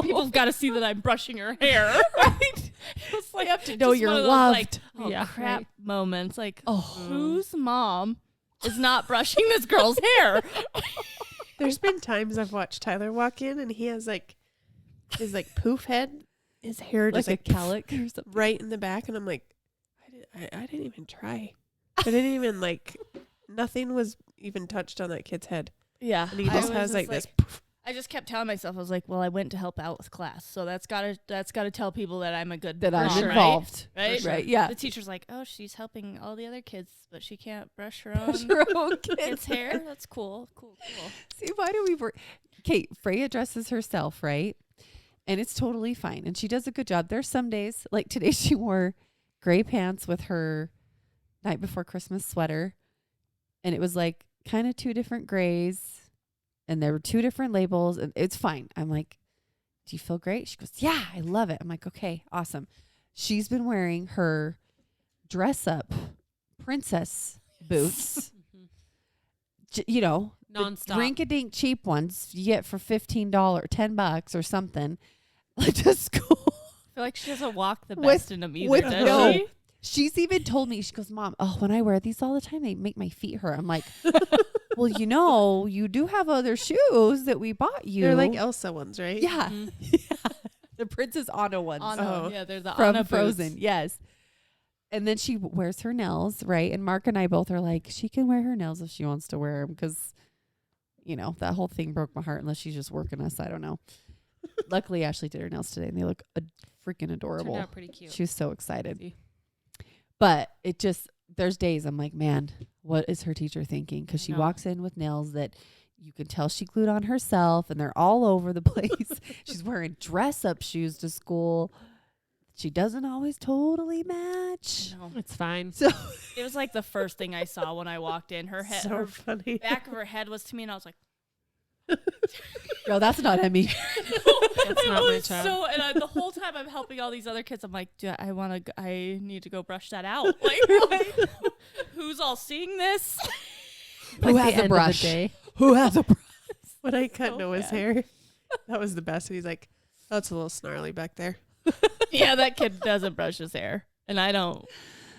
People've got to see that I'm brushing her hair. Right? It's like,
You have to know
just
you're
one of those,
loved.
oh,
Yeah,
crap
right.
moments. Like,
Oh.
whose mom is not brushing this girl's hair?
There's been times I've watched Tyler walk in and he has his poof head, his hair
Like
just
a calic or something.
right in the back, and I'm like, I didn't even try. I didn't even nothing was even touched on that kid's head,
Yeah.
and he
I
just
was
has
just
this.
I just kept telling myself, I was like, well, I went to help out with class. So that's gotta tell people that I'm a good
That
mom,
I'm
right?
involved.
Right?
Right. Yeah.
The teacher's like, oh, she's helping all the other kids, but she can't brush her own
Your own
kids'
kids.
hair. That's cool. Cool.
See, why do we work? Kate, Freya dresses herself, right? And it's totally fine. And she does a good job. There's some days, like today, she wore gray pants with her night before Christmas sweater. And it was kind of 2 different grays. And there were 2 different labels. And it's fine. I'm like, do you feel great? She goes, yeah, I love it. I'm like, okay, awesome. She's been wearing her dress up princess boots. You know,
Nonstop.
rink-a-dink cheap ones you get for $15, $10 or something. Like to school.
I feel like she doesn't walk the
With-
best in them either,
with
does
no-
she?
She's even told me, she goes, Mom, when I wear these all the time, they make my feet hurt. I'm like, well, you do have other shoes that we bought you.
They're like Elsa ones, right?
yeah.
Mhm.
Yeah. the Princess Anna ones.
Oh.
Yeah, they're the
From
Anna
Frozen.
boots.
Yes. And then she wears her nails, right? And Mark and I both are like, she can wear her nails if she wants to wear them because, you know, that whole thing broke my heart unless she's just working us. I don't know. Luckily, Ashley did her nails today and they look freaking adorable.
Turned out pretty cute.
She was so excited.
See.
But it just, there's days I'm like, man, what is her teacher thinking? Because she
No.
walks in with nails that you can tell she glued on herself and they're all over the place. She's wearing dress up shoes to school. She doesn't always totally match.
No.
It's fine.
So
It was like the first thing I saw when I walked in. Her head,
So
her
funny.
back of her head was to me, and I was like,
no, that's not Emmy.
That's
it
not my
was
child.
so. And the whole time I'm helping all these other kids, I'm like, I need to go brush that out. Like, who's all seeing this?
Who
Like
has
the end
a
of the
brush?
day.
Who has a brush?
When I cut
So
Noah's
bad.
hair, that was the best. He's like, oh, it's a little snarly back there.
Yeah, that kid doesn't brush his hair, and I don't.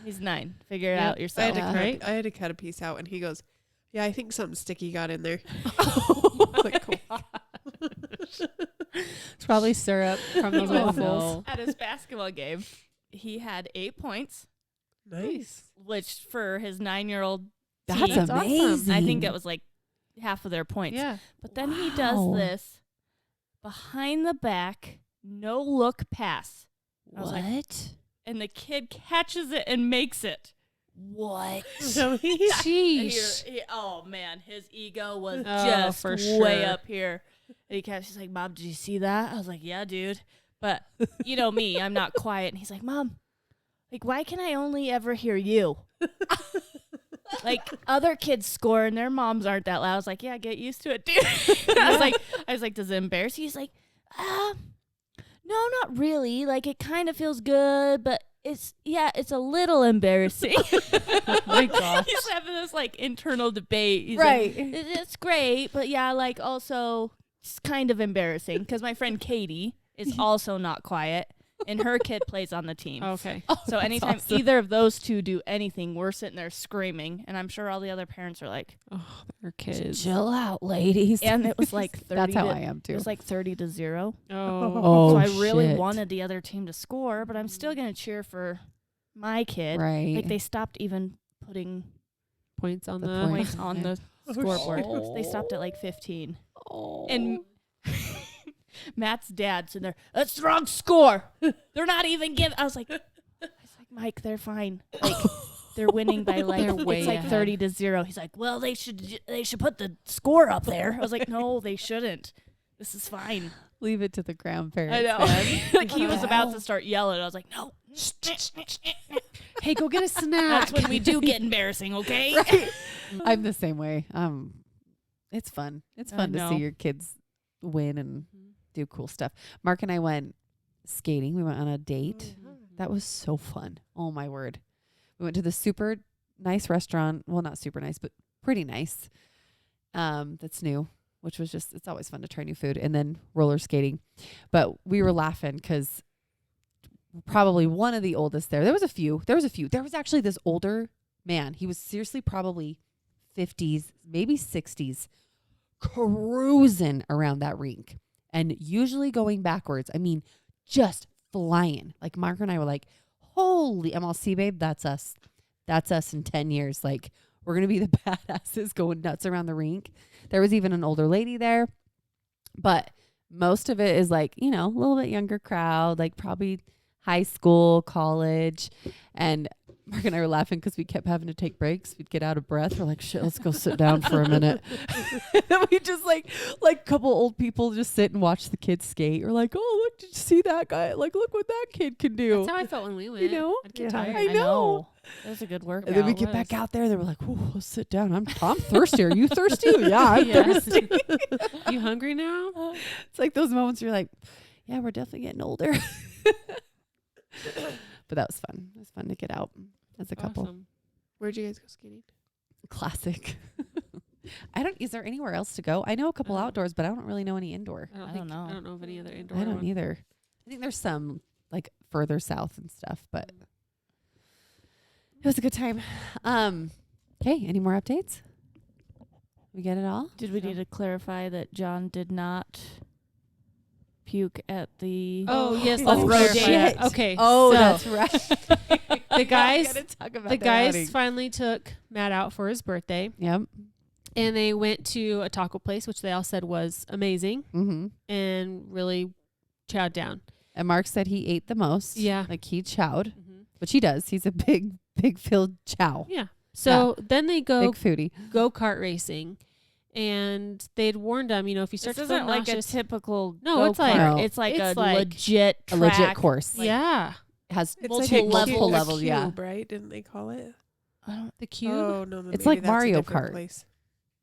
He's 9. Figure it
Yep.
out
I
yourself.
had, to
Yeah.
cut,
Right?
I had to cut a piece out, and he goes, yeah, I think something sticky got in there.
Like, cool.
It's probably syrup from those
He was-
waffles.
At his basketball game, he had 8 points,
Nice.
which for his 9-year-old,
That's
teen,
awesome.
amazing.
I think it was like half of their points.
Yeah.
But then he does
Wow.
this behind the back, no look pass. I was like,
What?
and the kid catches it and makes it.
What?
So he,
And
Sheesh.
oh man, his ego was
Oh,
just
for
way
sure.
up here. And he catches, he's like, Mom, did you see that? I was like, yeah, dude. But you know me, I'm not quiet. And he's like, Mom, like, why can I only ever hear you? Like other kids score and their moms aren't that loud. I was like, yeah, get used to it, dude. I was like, does it embarrass you? He's like, no, not really. Like it kind of feels good, but it's a little embarrassing.
Oh my gosh.
He's having this like internal debate. He's
Right.
like, it's great, but yeah, like also it's kind of embarrassing because my friend Katie is also not quiet and her kid plays on the team.
Okay.
So anytime
awesome.
either of those two do anything, we're sitting there screaming, and I'm sure all the other parents are like,
Oh, they're kids.
Chill out, ladies.
and it was like 30
That's how
to,
I am
it
too.
was like 30-0.
Oh.
Oh,
So I really
shit.
wanted the other team to score, but I'm still going to cheer for my kid.
Right.
Like they stopped even putting
Points on
The
the.
points on the scoreboard.
shit.
They stopped at like 15.
Oh.
And Matt's dad's in there. That's the wrong score. They're not even giving. I was like, Mike, they're fine. Like they're winning by like
They're way
it's like
ahead.
30-0. He's like, well, they should put the score up there. I was like, no, they shouldn't. This is fine.
leave it to the grandparents.
I know.
man.
Like he was about
Wow.
to start yelling. I was like, no.
Hey, go get a snack.
That's when we do get embarrassing, okay?
I'm the same way. It's fun. It's
I
fun to see
know.
your kids win and do cool stuff. Mark and I went skating. We went on a date. That was so fun. Oh my word. We went to the super nice restaurant. Well, not super nice, but pretty nice. That's new, which was just, it's always fun to try new food, and then roller skating. But we were laughing because probably one of the oldest there. There was a few. There was actually this older man. He was seriously probably 50s, maybe 60s, cruising around that rink and usually going backwards. I mean, just flying. Like Mark and I were like, holy, I'm all, see, babe, that's us. That's us in 10 years. Like, we're going to be the badasses going nuts around the rink. There was even an older lady there, but most of it is like, you know, a little bit younger crowd, like probably high school, college. And Mark and I were laughing because we kept having to take breaks. We'd get out of breath. We're like, shit, let's go sit down for a minute. And we just like a couple old people just sit and watch the kids skate. We're like, oh, look, did you see that guy? Like, look what that kid can do.
That's how I felt when we went.
know?
I'd get
Yeah.
tired.
I know.
That was a good workout.
And then we
it
get back
was.
out there. They were like, "Ooh, let's sit down. I'm thirsty. Are you thirsty? Yeah, I'm
Yeah.
thirsty."
You hungry now?
It's like those moments where you're like, "Yeah, we're definitely getting older." But that was fun. It was fun to get out as a couple.
Awesome.
Where'd you guys go skating?
Classic. Is there anywhere else to go? I know a couple
Uh,
outdoors, but I don't really know any indoor.
I don't know.
I don't know of any other indoor.
I don't
one.
either. I think there's some like further south and stuff, but it was a good time. Okay, any more updates? We get it all?
Did we need to clarify that John did not puke at the.
Oh yes,
Oh,
let's clarify
shit.
that. Okay,
Oh,
so
that's right.
the guys,
Gotta talk about
the
that
guys
outing.
finally took Matt out for his birthday,
Yep.
and they went to a taco place, which they all said was amazing
Mm-hmm.
and really chowed down.
And Mark said he ate the most.
Yeah.
Like he chowed, which he does. He's a big filled chow.
Yeah. So then they go
Big foodie.
kart racing, and they'd warned them, if you start
This
to feel
isn't like a
nauseous,
typical.
No, it's like-
go-kart.
No.
it's like
it's
a
like
legit
A legit
track.
course.
yeah,
It has
It's
multiple
like a
levels.
cube,
levels,
a
yeah.
cube, right? Didn't they call it?
I don't.
the cube.
Oh no,
It's
maybe
like
that's a
Mario
different
Kart.
Place.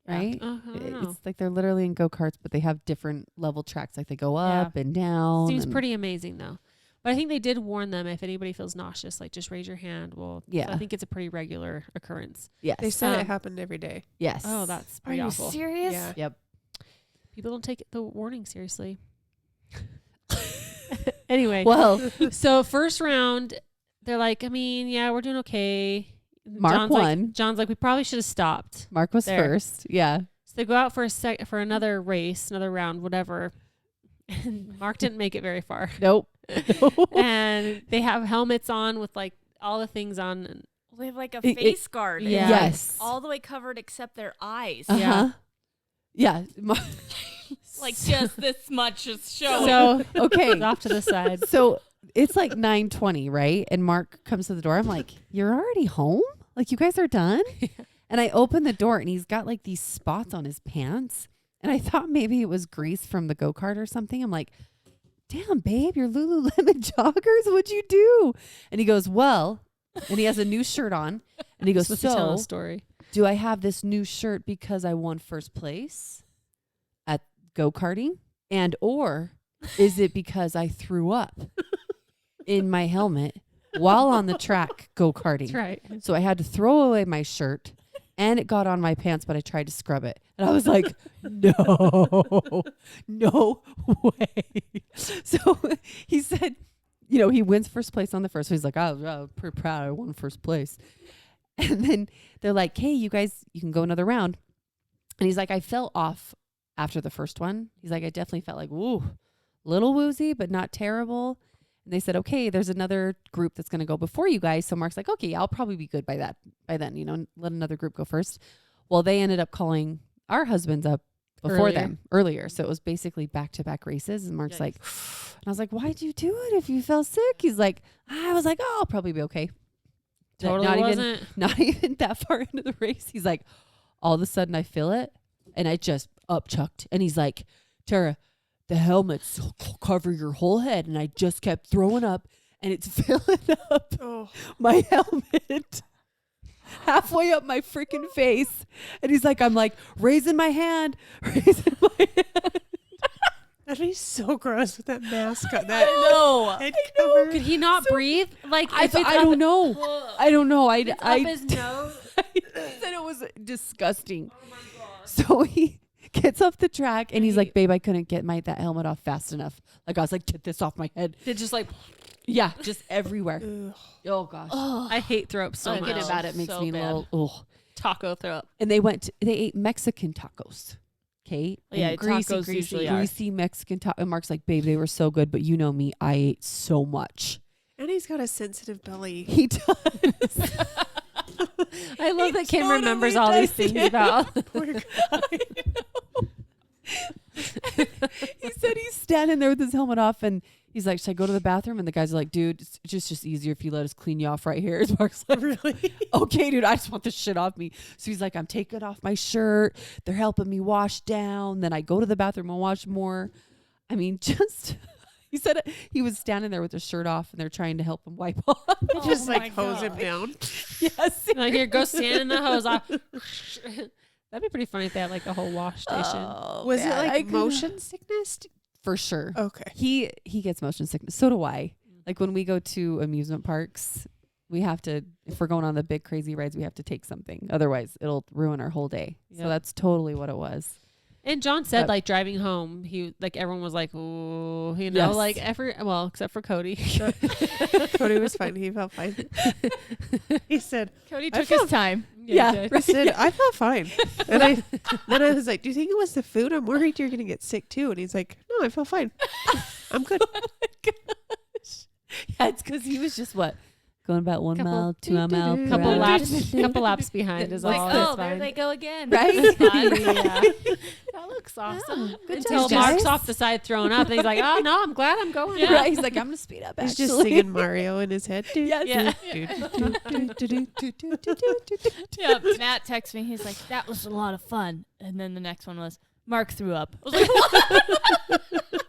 right?
I don't know.
It's like they're literally in go-karts, but they have different level tracks. Like they go up and down.
Seems
and-
pretty amazing though. But I think they did warn them, if anybody feels nauseous, like just raise your hand. Well,
Yeah.
so I think it's a pretty regular occurrence.
Yes.
They said it
Um,
happened every day.
yes.
Oh, that's
Are
pretty
you
awful.
serious?
Yeah.
Yep.
People don't take the warning seriously. Anyway,
Well,
so first round, they're like, I mean, yeah, we're doing okay.
Mark
John's
won.
Like, John's like, we probably should have stopped.
Mark was
There.
first. Yeah.
So they go out for for another race, another round, whatever. And Mark didn't make it very far.
Nope.
And they have helmets on with like all the things on. And
They have like a
It-
face guard. and
Yeah.
it's, like,
Yes.
all the way covered except their eyes.
Uh-huh.
Yeah.
Yeah.
Like just this much is showing.
so
Okay.
it's off to the side.
So it's like 9:20, right? And Mark comes to the door. I'm like, "You're already home? Like you guys are done?" And I open the door and he's got like these spots on his pants. And I thought maybe it was grease from the go-kart or something. I'm like, "Damn, babe, your Lululemon joggers, what'd you do?" And he goes, "Well," and he has a new shirt on. And he goes,
Supposed to tell
"So,
a story.
do I have this new shirt because I won first place at go-karting? And or is it because I threw up in my helmet while on the track go-karting?
That's right.
So I had to throw away my shirt and it got on my pants, but I tried to scrub it. And I was like, no way. So he said, he wins first place on the first. So he's like, I'm pretty proud I won first place. And then they're like, hey, you guys, you can go another round. And he's like, I fell off after the first one. He's like, I definitely felt like, woo, little woozy, but not terrible. And they said, okay, there's another group that's going to go before you guys. So Mark's like, okay, I'll probably be good by then, let another group go first. Well, they ended up calling our husbands up before them earlier. So it was basically back-to-back races. And Mark's like, and I was like, why'd you do it if you fell sick? He's like, I was like, oh, I'll probably be okay.
Totally
not
wasn't.
not even that far into the race. He's like, all of a sudden I feel it and I just upchucked. And he's like, Tara, the helmets cover your whole head. And I just kept throwing up and it's filling up
Oh,
my helmet halfway up my freaking face. And he's like, I'm like raising my hand.
that'd be so gross with that mask on that
no.
head cover.
Could he not breathe? Like
I
if it's
don't
up-
know. I don't know. I
up his nose.
said it was disgusting. So he gets off the track and he's like, babe, I couldn't get that helmet off fast enough. Like I was like, get this off my head.
It just like
Yeah, just everywhere.
Ugh.
Oh gosh.
I hate throw up so
Thinking
much.
about it makes
so
me a
bad.
little ugh.
Taco throw up.
And they ate Mexican tacos. Okay.
Yeah,
And
tacos usually are.
greasy Mexican tacos. And Mark's like, babe, they were so good, but you know me, I ate so much.
And he's got a sensitive belly.
He does.
I love that Kim
totally
remembers all these
does,
things
yeah.
about.
Poor guy.
He said he's standing there with his helmet off and he's like, should I go to the bathroom? And the guys are like, dude, it's just easier if you let us clean you off right here. And Mark's like,
Really?
okay, dude, I just want this shit off me. So he's like, I'm taking off my shirt. They're helping me wash down. Then I go to the bathroom and wash more. I mean, he said he was standing there with his shirt off and they're trying to help him wipe off.
Just
my
like hose him
God.
down.
Yes.
Like, here, go stand in the hose. That'd be pretty funny if they had like a whole wash station.
Oh,
Was it
man, I
like
couldn't-
motion sickness?
For sure.
Okay.
He gets motion sickness. So do I. Like when we go to amusement parks, we have to, if we're going on the big crazy rides, we have to take something. Otherwise, it'll ruin our whole day. So
Yep.
that's totally what it was.
And John said,
But-
like, driving home, he like everyone was like, "Oh,
Yes.
like well, except for Cody."
Cody was fine. He felt fine. He said,
Cody
I
took
felt-
his time.
Yeah.
I said, I felt fine. And then I was like, do you think it was the food? I'm worried you're going to get sick too. And he's like, no, I felt fine. I'm good.
Yeah, it's because he was just what? Going about 1
Couple-
mile, 2 mile per
couple
hour.
laps behind is
Like,
all.
oh,
That's
there
fine.
they go again.
Right?
That's fun.
Yeah.
That looks awesome.
Good
Until
job,
Mark's
guys.
off the side throwing up, and he's like, "Oh no, I'm glad I'm going."
Right. He's like, I'm going to speed up,
He's
actually.
just singing Mario in his head.
Yes.
Yeah.
Yeah.
Yep. Matt texts me. He's like, "That was a lot of fun." And then the next one was, "Mark threw up." I was like, "What?"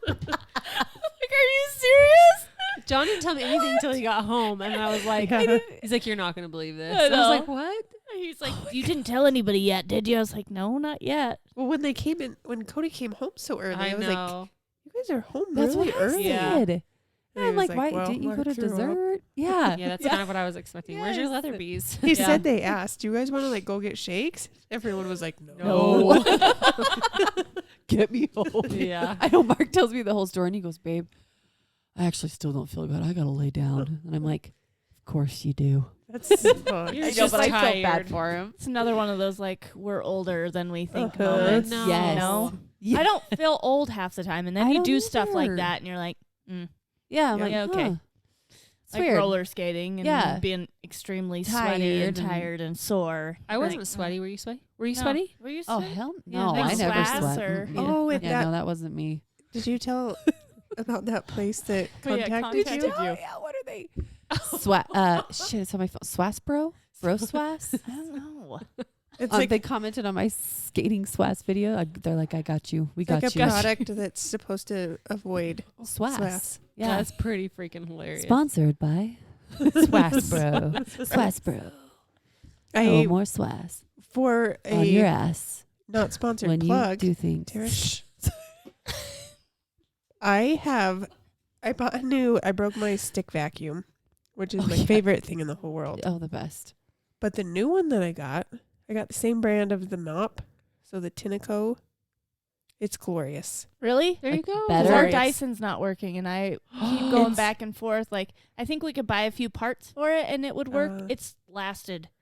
Like, are you serious?
John didn't tell me anything until he got home, and I was like,
Yeah.
"He's like, you're not gonna believe this."
I
I was
know.
like, "What?"
He's like, "You didn't tell anybody yet, did you?" I was like, "No, not yet."
Well, when Cody came home so early, I was like,
know.
you guys are home
That's
really
what I
early.
Yeah.
said.
And
And
he
I'm
was
like, why
well,
didn't you go
Mark
to
threw up.
dessert? Yeah.
Yeah, that's kind of what I was expecting. Where's your
Yes.
leather bees?
He
Yeah.
said they asked, "Do you guys want to like go get shakes?" Everyone was like, "No."
No. Get me home.
Yeah.
I know Mark tells me the whole story and he goes, babe, I actually still don't feel good. I got to lay down. And I'm like, of course you do.
That's
You're
I know,
just
but I feel
tired.
bad for him.
It's another one of those like we're older than we think
Uh-huh.
moments.
No.
Yes.
You know?
Yeah.
I don't feel old half the time, and then
I
you
don't
do stuff like
either.
that, and you're like,
Yeah, I'm
Yeah.
like,
Yeah, okay.
huh. It's
like
weird.
roller skating and
Yeah.
being extremely sweaty and
Tired and-
tired and sore.
I
You're
wasn't
like,
sweaty. Were you sweaty? Were you
No.
sweaty?
Were you
Oh,
sweaty?
hell
Yeah,
no.
like
I never
swass
sweat.
or-
Mm-mm.
Oh, and
Yeah,
that,
no, that wasn't me.
did you tell about that place that
Oh, yeah,
contacted
contacted
you?
you.
Yeah, what are they? Shit, it's on my phone. Swass Bro? Bro Swass?
I don't know.
It's like,
They commented on my skating Swass video. They're like, I got you. We
it's like
got
a
you.
product that's supposed to avoid
Swass.
Swass.
Yeah.
That's pretty freaking hilarious.
Sponsored by Swass Bro. Swass Bro.
I
more Swass
for
on your
a
ass
not sponsored
when
plug.
you do things.
Tara, shh. I broke my stick vacuum, which is
Oh,
my
yeah.
favorite thing in the whole world.
Oh, the best.
But the new one that I got the same brand of the mop, so the Tinaco. It's glorious.
Really?
There you go.
better.
Because our
Glorious.
Dyson's not working, and I keep going
It's-
back and forth. Like, I think we could buy a few parts for it, and it would work.
Uh,
It's lasted
Oh,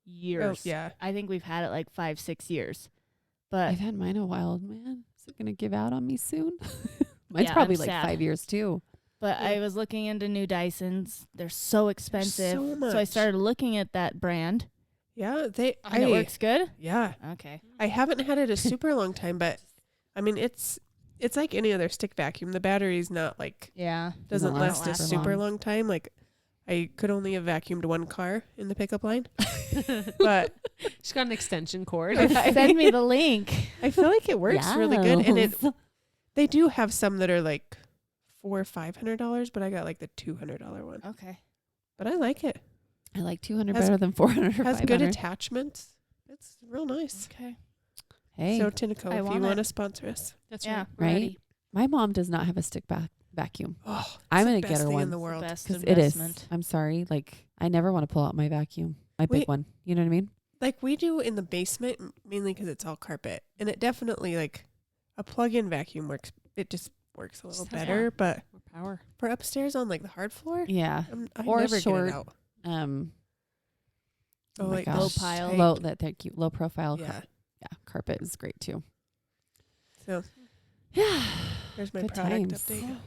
years.
yeah.
I think we've had it like 5-6 years. But
I've had mine a while, man. Is it going to give out on me soon? Mine's
Yeah,
probably
I'm
like
sad.
5 years too.
But
Yeah.
I was looking into new Dysons. They're so expensive.
so
I
much.
started looking at that brand.
Yeah,
And it works good?
Yeah.
Okay.
I haven't had it a super long time, but I mean it's like any other stick vacuum. The battery's not like
Yeah.
doesn't
last
last a
super
super
long.
long time. Like I could only have vacuumed one car in the pickup line. But
She's got an extension cord.
Send me the link.
I feel like it works really good. And
Yes.
they do have some that are like $400 or $500, but I got like the $200 one.
Okay.
But I like it.
I like 200
Has-
better than 400 or
Has
500.
good attachments. It's real nice.
Okay.
Hey,
So Tinaco,
I
if you
want
want to
it.
sponsor us.
That's
Yeah.
right. We're
Right?
ready.
my mom does not have a stick vacuum.
Oh, it's
I'm
the
gonna get
best
her
thing
one.
in the
The
world.
best
Because it is.
investment.
I'm sorry. Like, I never want to pull out my vacuum, my big
Wait.
one. You know what I mean?
Like we do in the basement, mainly because it's all carpet, and it definitely like a plug-in vacuum works. It just works a little
Just has
better, but
More power.
for upstairs on like the hard floor,
Yeah.
I
Or
never
short.
get it out.
Oh,
Oh,
my
like
gosh.
low pile.
tight.
Thank you. Low profile.
Yeah.
Yeah. Carpet is great too.
So
Yeah.
there's my
Good
product
times.
update.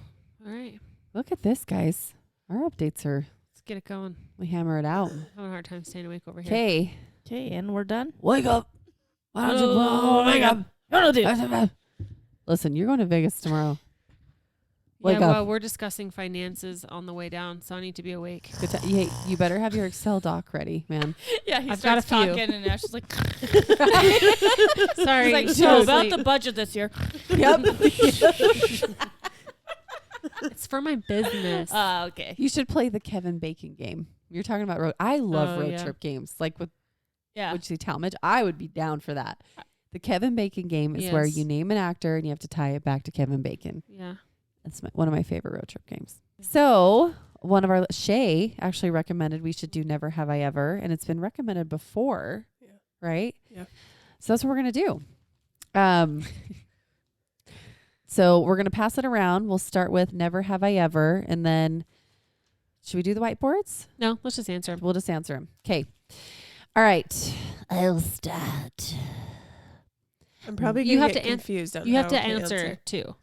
All right.
Look at this, guys. Our updates are,
Let's get it going.
we hammer it out.
I'm having a hard time staying awake over here.
Okay.
Okay, and we're done.
Wake up. Why don't you
Oh,
wake up?
do.
Listen, you're going to Vegas tomorrow.
Yeah,
Wake up.
well, we're discussing finances on the way down, so I need to be awake.
Good ti- hey, you better have your Excel doc ready, man.
Yeah, he
I've got a
starts
few.
talking, and Ash is like,
Sorry.
he's like,
she
so
was
about
like,
the budget this year.
Yep.
it's for my business.
Okay.
You should play the Kevin Bacon game. You're talking about road. I love
Oh,
road
yeah.
trip games. Like with
Yeah.
would you say Talmadge? I would be down for that. The Kevin Bacon game is where
Yes.
you name an actor and you have to tie it back to Kevin Bacon.
Yeah.
That's one of my favorite road trip games. So one of our Shay actually recommended we should do Never Have I Ever, and it's been recommended before,
Yeah.
right?
Yeah.
So that's what we're gonna do. So we're gonna pass it around. We'll start with Never Have I Ever, and then should we do the whiteboards?
No, let's just answer 'em.
We'll just answer them. Okay. All right. I'll start.
I'm probably
You
gonna
have
get
to an-
confused on
You have
how
to
to
answer too.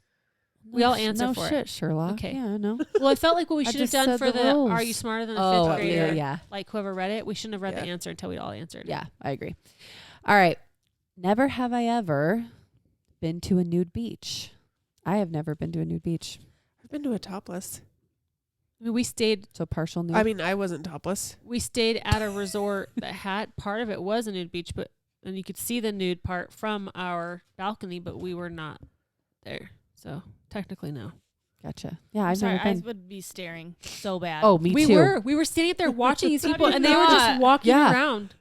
We all answer
no
for
shit,
it.
Sherlock.
Okay.
Yeah, no.
Well, I felt like what we
I
should have
just
done
said
for
the
the
rules.
Are You Smarter Than a
Oh,
Fifth Grader?
yeah.
Like whoever read it, we shouldn't have read the
Yeah.
answer until we all answered.
Yeah, I agree. All right. Never have I ever been to a nude beach. I have never been to a nude beach.
I've been to a topless.
I mean, we stayed
So partial nude.
I mean, I wasn't topless.
at a resort that had part of it was a nude beach, but and you could see the nude part from our balcony, but we were not there. So technically, no.
Gotcha. Yeah,
I'm
I've
sorry,
never
I
been.
would be staring so bad.
Oh, me
we
too.
were standing up there watching these
How do
people,
you
and they were just
not?
walking
Yeah.
around.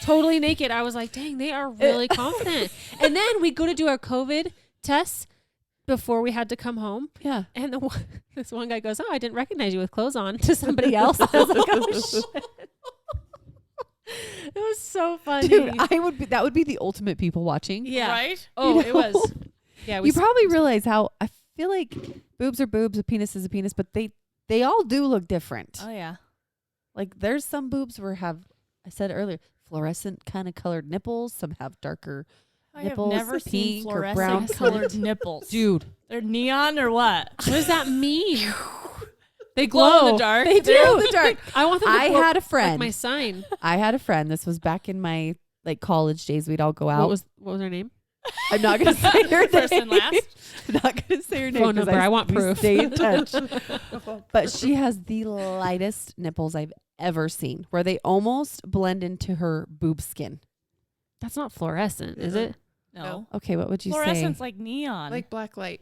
Totally naked. I was like, dang, they are really confident. And then we go to do our COVID tests before we had to come home.
Yeah.
And this one guy goes, "Oh, I didn't recognize you with clothes on," to somebody else. I was like, "Oh shit!" It was so funny.
Dude, that would be the ultimate people watching.
yeah.
Right?
Oh,
You
it was.
know?
Yeah.
You probably realize how I feel like boobs are boobs, a penis is a penis, but they all do look different.
Oh, yeah.
Like there's some boobs where have, I said earlier, fluorescent kind of colored nipples. Some have darker
I have
nipples,
never seen
pink or brown
fluorescent colored nipples.
Dude,
They're neon or what?
What does that mean? They
Glow
glow.
in the dark.
they do in the dark.
I want them to
I
glow
had a
like
friend.
my sign.
I had a friend. This was back in my like college days. We'd all go out.
What was her name?
I'm not gonna say her name.
First and last?
I'm not gonna say her name.
Phone
'cause
number. I want
we
proof.
Stay in touch. But she has the lightest nipples I've ever seen, where they almost blend into her boob skin.
That's not fluorescent, is it?
No.
Okay, what would you say?
Fluorescent's like neon.
Like black light.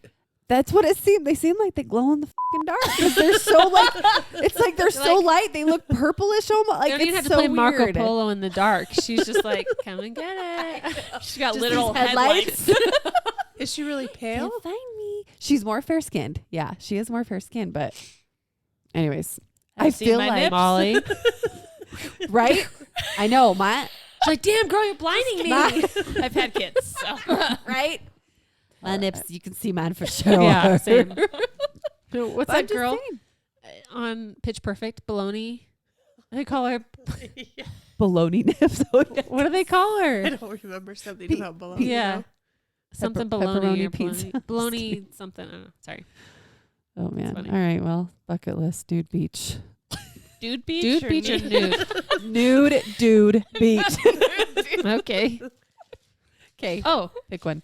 That's what it seemed. They seem like they glow in the fucking dark because they're so like. It's like they're so light. They look purplish almost. Like
They don't even
it's
have to
so
play Marco
weird.
Polo in the dark. She's just like, come and get it.
She's got
Just
literal
these
headlights.
Is she really pale?
Can't find me. She's more fair skinned. Yeah, she is more fair skinned. But, anyways,
Have
I
you seen
feel
my
like
nips?
Molly.
right. I know my
She's like, damn, girl, you're blinding me.
I've had kids. So.
right. My nips, you can see mine for sure.
Yeah, same. What's
But I'm
that
just
girl
saying.
on Pitch Perfect? Baloney. They call her.
Baloney nips. Oh, yeah.
What do they call
I
her?
don't remember something
Pe-
about bologna.
Yeah.
now.
Something
Pepperoni
baloney or
pizza.
baloney. Baloney something. I don't know. Sorry.
Oh man.
funny.
All right. Well, bucket list, dude beach.
Dude beach
Dude
or
beach or
nude?
nude?
Nude dude beach.
Okay.
Okay.
Oh.
Pick one.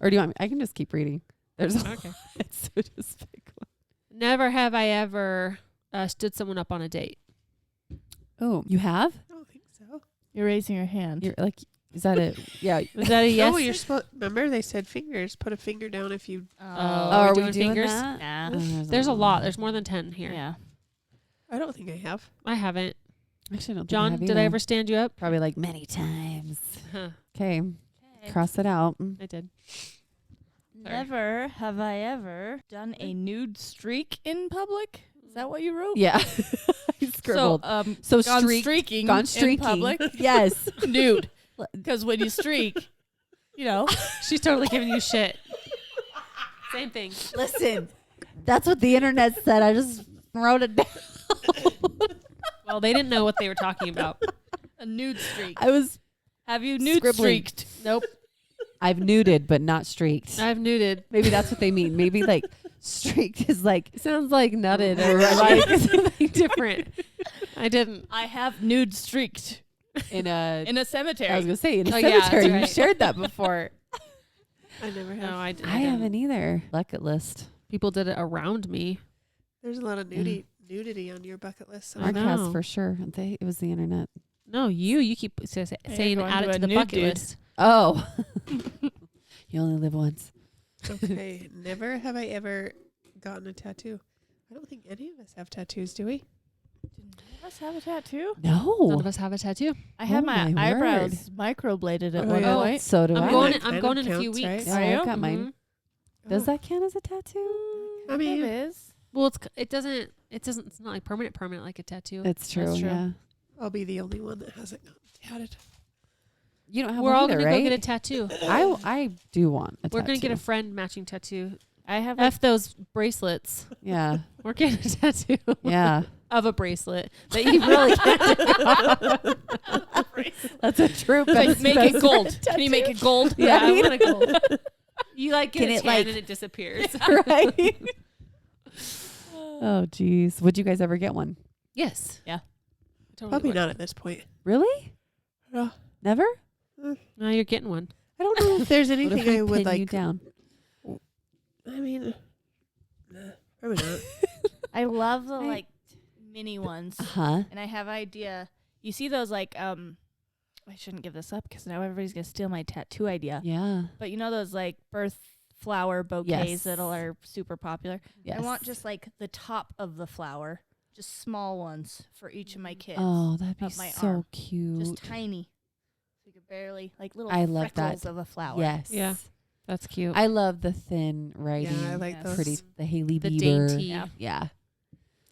Or do you want me? I can just keep reading. There's a
Okay.
lot, so just pick one.
Never have I ever stood someone up on a date.
Oh, you have?
I don't think so.
You're raising your hand.
You're like, is that a yeah?
Was that a yes?
Oh, you're supposed. Remember, they said fingers. Put a finger down if you.
Oh,
are we
doing
doing
fingers?
that?
Nah.
Oh,
There's a lot. There's more than 10 here.
Yeah.
I don't think I have.
I haven't.
Actually, I don't think
John,
I have
did I
either.
ever stand you up?
Probably like many times.
Huh,
Okay, cross it out.
I did.
Never have I ever done a nude streak in public. Is that what you wrote?
Yeah, I scribbled.
So,
So
gone
streak-
streaking
Gone
in
streaking.
public.
Yes.
Nude. Because when you streak, you know.
She's totally giving you shit. Same thing.
Listen, that's what the internet said. I just wrote it down.
Well, they didn't know what they were talking about.
A nude streak.
I was.
Have you nude
Scribbling.
streaked?
Nope.
I've nuded, but not streaked.
I've nuded.
Maybe that's what they mean. Maybe like streaked is like
It sounds like nutted or like something different. I didn't.
I have nude streaked
in a.
in a cemetery.
I was gonna say in a
Oh, yeah,
cemetery.
that's
You
right.
shared that before.
I never have.
No, I didn't.
I haven't either. Bucket list.
People did it around me.
There's a lot of nudity on your bucket list. So
I
Mark
know.
has for sure. It was the internet.
No, you keep saying
going
add
to
it
a
to the
nude
bucket
dude.
list.
Oh. You only live once.
Okay. Never have I ever gotten a tattoo. I don't think any of us have tattoos, do we?
Did none of us have a tattoo?
None
No.
of us have a tattoo.
I had
Oh
my
my
eyebrows microbladed at
Oh,
one
yeah.
point.
So do
I'm
I.
going.
That
I'm
kind
going
of
in a few
counts,
weeks.
Yeah,
Are
I've
you?
got mine.
Mhm.
Does
Oh.
that count as a tattoo?
I mean,
it is.
Well, it doesn't. It's not like permanent like a tattoo.
It's true.
That's true.
Yeah.
I'll be the only one that hasn't gotten tatted.
You don't have
We're
one
all
either,
gonna
right?
go get a tattoo.
I do want a
We're gonna get a
tattoo.
friend matching tattoo.
I have
F those bracelets.
Yeah.
We're getting a tattoo
Yeah.
of a bracelet that you really can't do.
That's a true
Like, make it gold. Can you make it gold?
Yeah, I want a gold. You like get
Can
its
it,
hand
like-
and it disappears.
Right. Oh, geez. Would you guys ever get one?
Yes.
Yeah.
Totally
Probably
would.
not at this point.
Really?
Yeah.
Never?
No, you're getting one.
I don't know if there's
What if
anything
we
I would
pin you
like.
down?
I mean, nah, probably not.
I love the
I-
like mini ones,
Huh?
and I have idea. You see those like I shouldn't give this up because now everybody's gonna steal my tattoo idea.
Yeah.
But you know those like birth flower bouquets
Yes.
that are super popular.
Yes.
I want just like the top of the flower, just small ones for each of my kids.
Oh, that'd be
of my
so
arm.
cute.
Just tiny, so you could barely like little
I love
freckles
that.
of a flower.
Yes.
Yeah. That's cute.
I love the thin writing.
Yeah, I like
Yes.
those.
Pretty, the Haley
the
Bieber.
dainty
Yeah.
Yeah.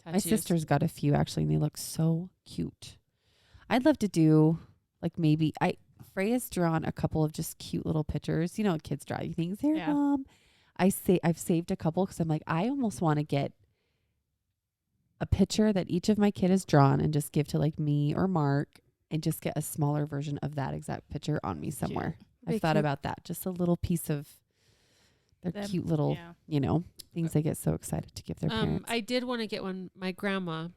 My
tattoos.
sister's got a few actually, and they look so cute. I'd love to do like maybe Freya's drawn a couple of just cute little pictures. You know, kids draw you things. Here,
Yeah.
Mom. I've saved a couple because I'm like, I almost want to get a picture that each of my kid has drawn and just give to like me or Mark and just get a smaller version of that exact picture on me somewhere.
Be
I've thought
cute.
about that. Just a little piece of their
Them-
cute little,
Yeah.
you know, things they get so excited to give their parents.
I did want to get one. My grandma,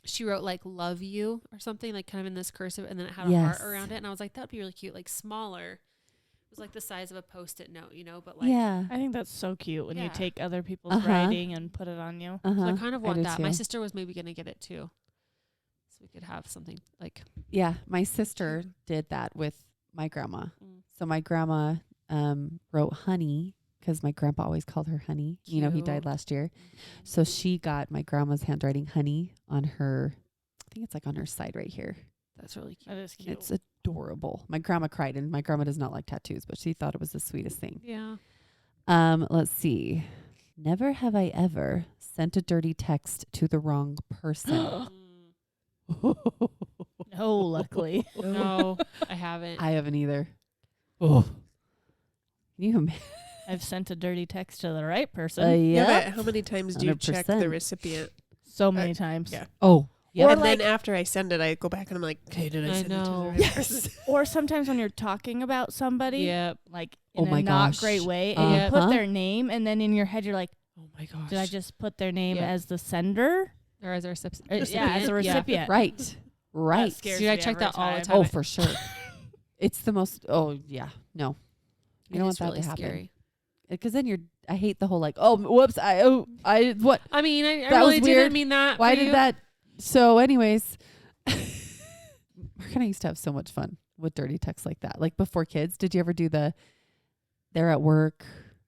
she wrote like "love you" or something, like kind of in this cursive, and then it had a
Yes.
heart around it. And I was like, that'd be really cute, like smaller. It was like the size of a Post-it note, you know, but like,
yeah.
I think that's so cute when
Yeah.
you take other people's
Uh-huh.
writing and put it on you.
so
Uh-huh.
I kind of want
do
that. My
too.
sister was maybe gonna get it too, so we could have something like.
Yeah, my sister did that with my grandma.
Mm.
So my grandma wrote honey because my grandpa always called her honey. You know, he died
Cute.
last year. So she got my grandma's handwriting honey on her, I think it's like on her side right here.
That's really cute.
That is cute.
It's adorable. My grandma cried, and my grandma does not like tattoos, but she thought it was the sweetest thing.
Yeah.
Let's see. Never have I ever sent a dirty text to the wrong person.
No, luckily.
No, I haven't.
I haven't either. Oh. Can you imagine?
I've sent a dirty text to the right person
Yeah,
yeah.
but how many times do you check the
100%.
recipient?
so many times.
yeah.
Oh,
Or
and
like-
then after I send it, I go back and I'm like, okay, did I
I
send it to the
know.
right person?
Or sometimes when you're talking about somebody,
Yep.
like
Oh
in
my
a not
gosh.
great way, and you
Uh-huh.
put their name, and then in your head you're like,
Oh my gosh.
did I just put their name
Yeah.
as the sender?
Or as our
Yeah, as a recipient.
right. Right.
scares
Dude, I
me
check
every
that all the
time.
time.
Oh, for sure. It's the most. Oh, yeah. No, you don't want
It's
that
really
to happen.
scary.
Because then you're. I hate the whole like. Oh, whoops. What?
I mean, I
That was
really
weird.
didn't mean that.
Why
for
did
you.
that? So, anyways, Mark and I used to have so much fun with dirty texts like that. Like before kids, did you ever do the? They're at work,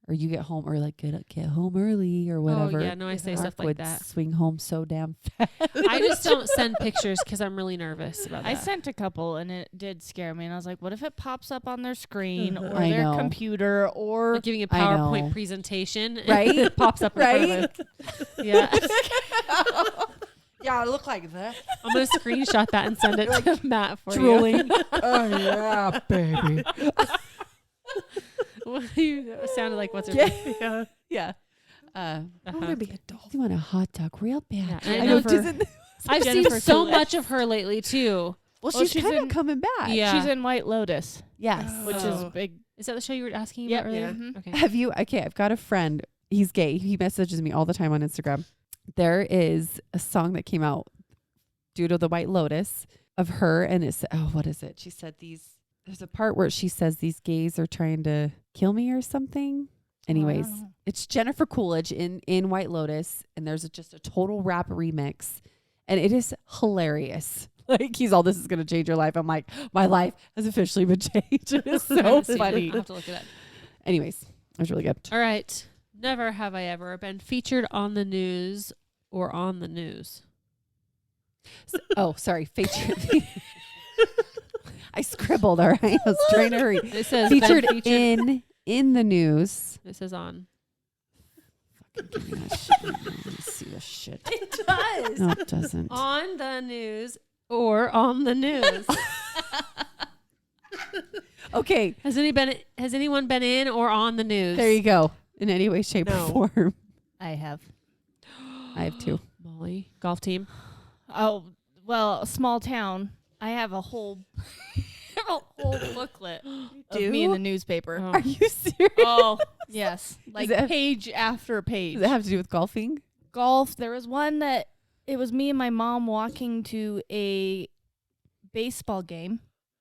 or you get home, or like get home early, or whatever.
Oh, yeah, no, I say
Mark
stuff like
would
that.
swing home so damn fast.
I just don't send pictures because I'm really nervous about that.
I sent a couple, and it did scare me. And I was like, what if it pops up on their screen or
I
their
know.
computer or
Like giving a
I know.
PowerPoint presentation, and
Right?
it pops up in front of
Right?
it. Yeah,
Yeah, I look like that.
I'm gonna screenshot that and send it to Matt for
Drooling. Oh yeah, baby.
you. It sounded like what's her
Yeah.
name?
Yeah.
Yeah.
I
Uh-huh.
want to be a doll.
I want a hot dog real bad.
Yeah,
I know.
Jennifer-
Doesn't,
I've
Jennifer
seen so
Coolidge.
much of her lately too.
well,
Well,
she's
she's
kind of
in-
coming back.
Yeah.
she's in White Lotus,
Yes.
Oh.
which is
Oh.
big.
Is that the show you were asking
Yep.
about earlier?
Yeah.
Mhm.
Okay.
Have you? Okay, I've got a friend. He's gay. He messages me all the time on Instagram. There is a song that came out due to the White Lotus of her, and it's what is it? She said there's a part where she says these gays are trying to kill me or something. Anyways,
Oh, I don't know.
it's Jennifer Coolidge in White Lotus, and there's just a total rap remix, and it is hilarious. Like he's all, this is gonna change your life. I'm like, my life has officially been changed. It is
I
so
haven't seen it.
funny.
I'll have to look it up.
Anyways, it was really good.
All right. Never have I ever been featured on the news or on the news.
Oh, sorry. Featured. I scribbled. All right. I was trying to hurry.
It says been
Featured
featured.
in the news.
It says on.
Fucking give me that shit. Let me see this shit.
It does.
No, it doesn't.
On the news or on the news.
Okay.
Has anyone been in or on the news?
There you go. In any way, shape,
No.
or form.
I have.
I have two.
Molly, golf team.
Oh, well, a small town. I have a whole a whole booklet of
do?
me in the newspaper.
Oh.
Are you serious?
Oh, yes. Like
it-
page after page.
Does it have to do with golfing?
Golf. There was one that it was me and my mom walking to a baseball game,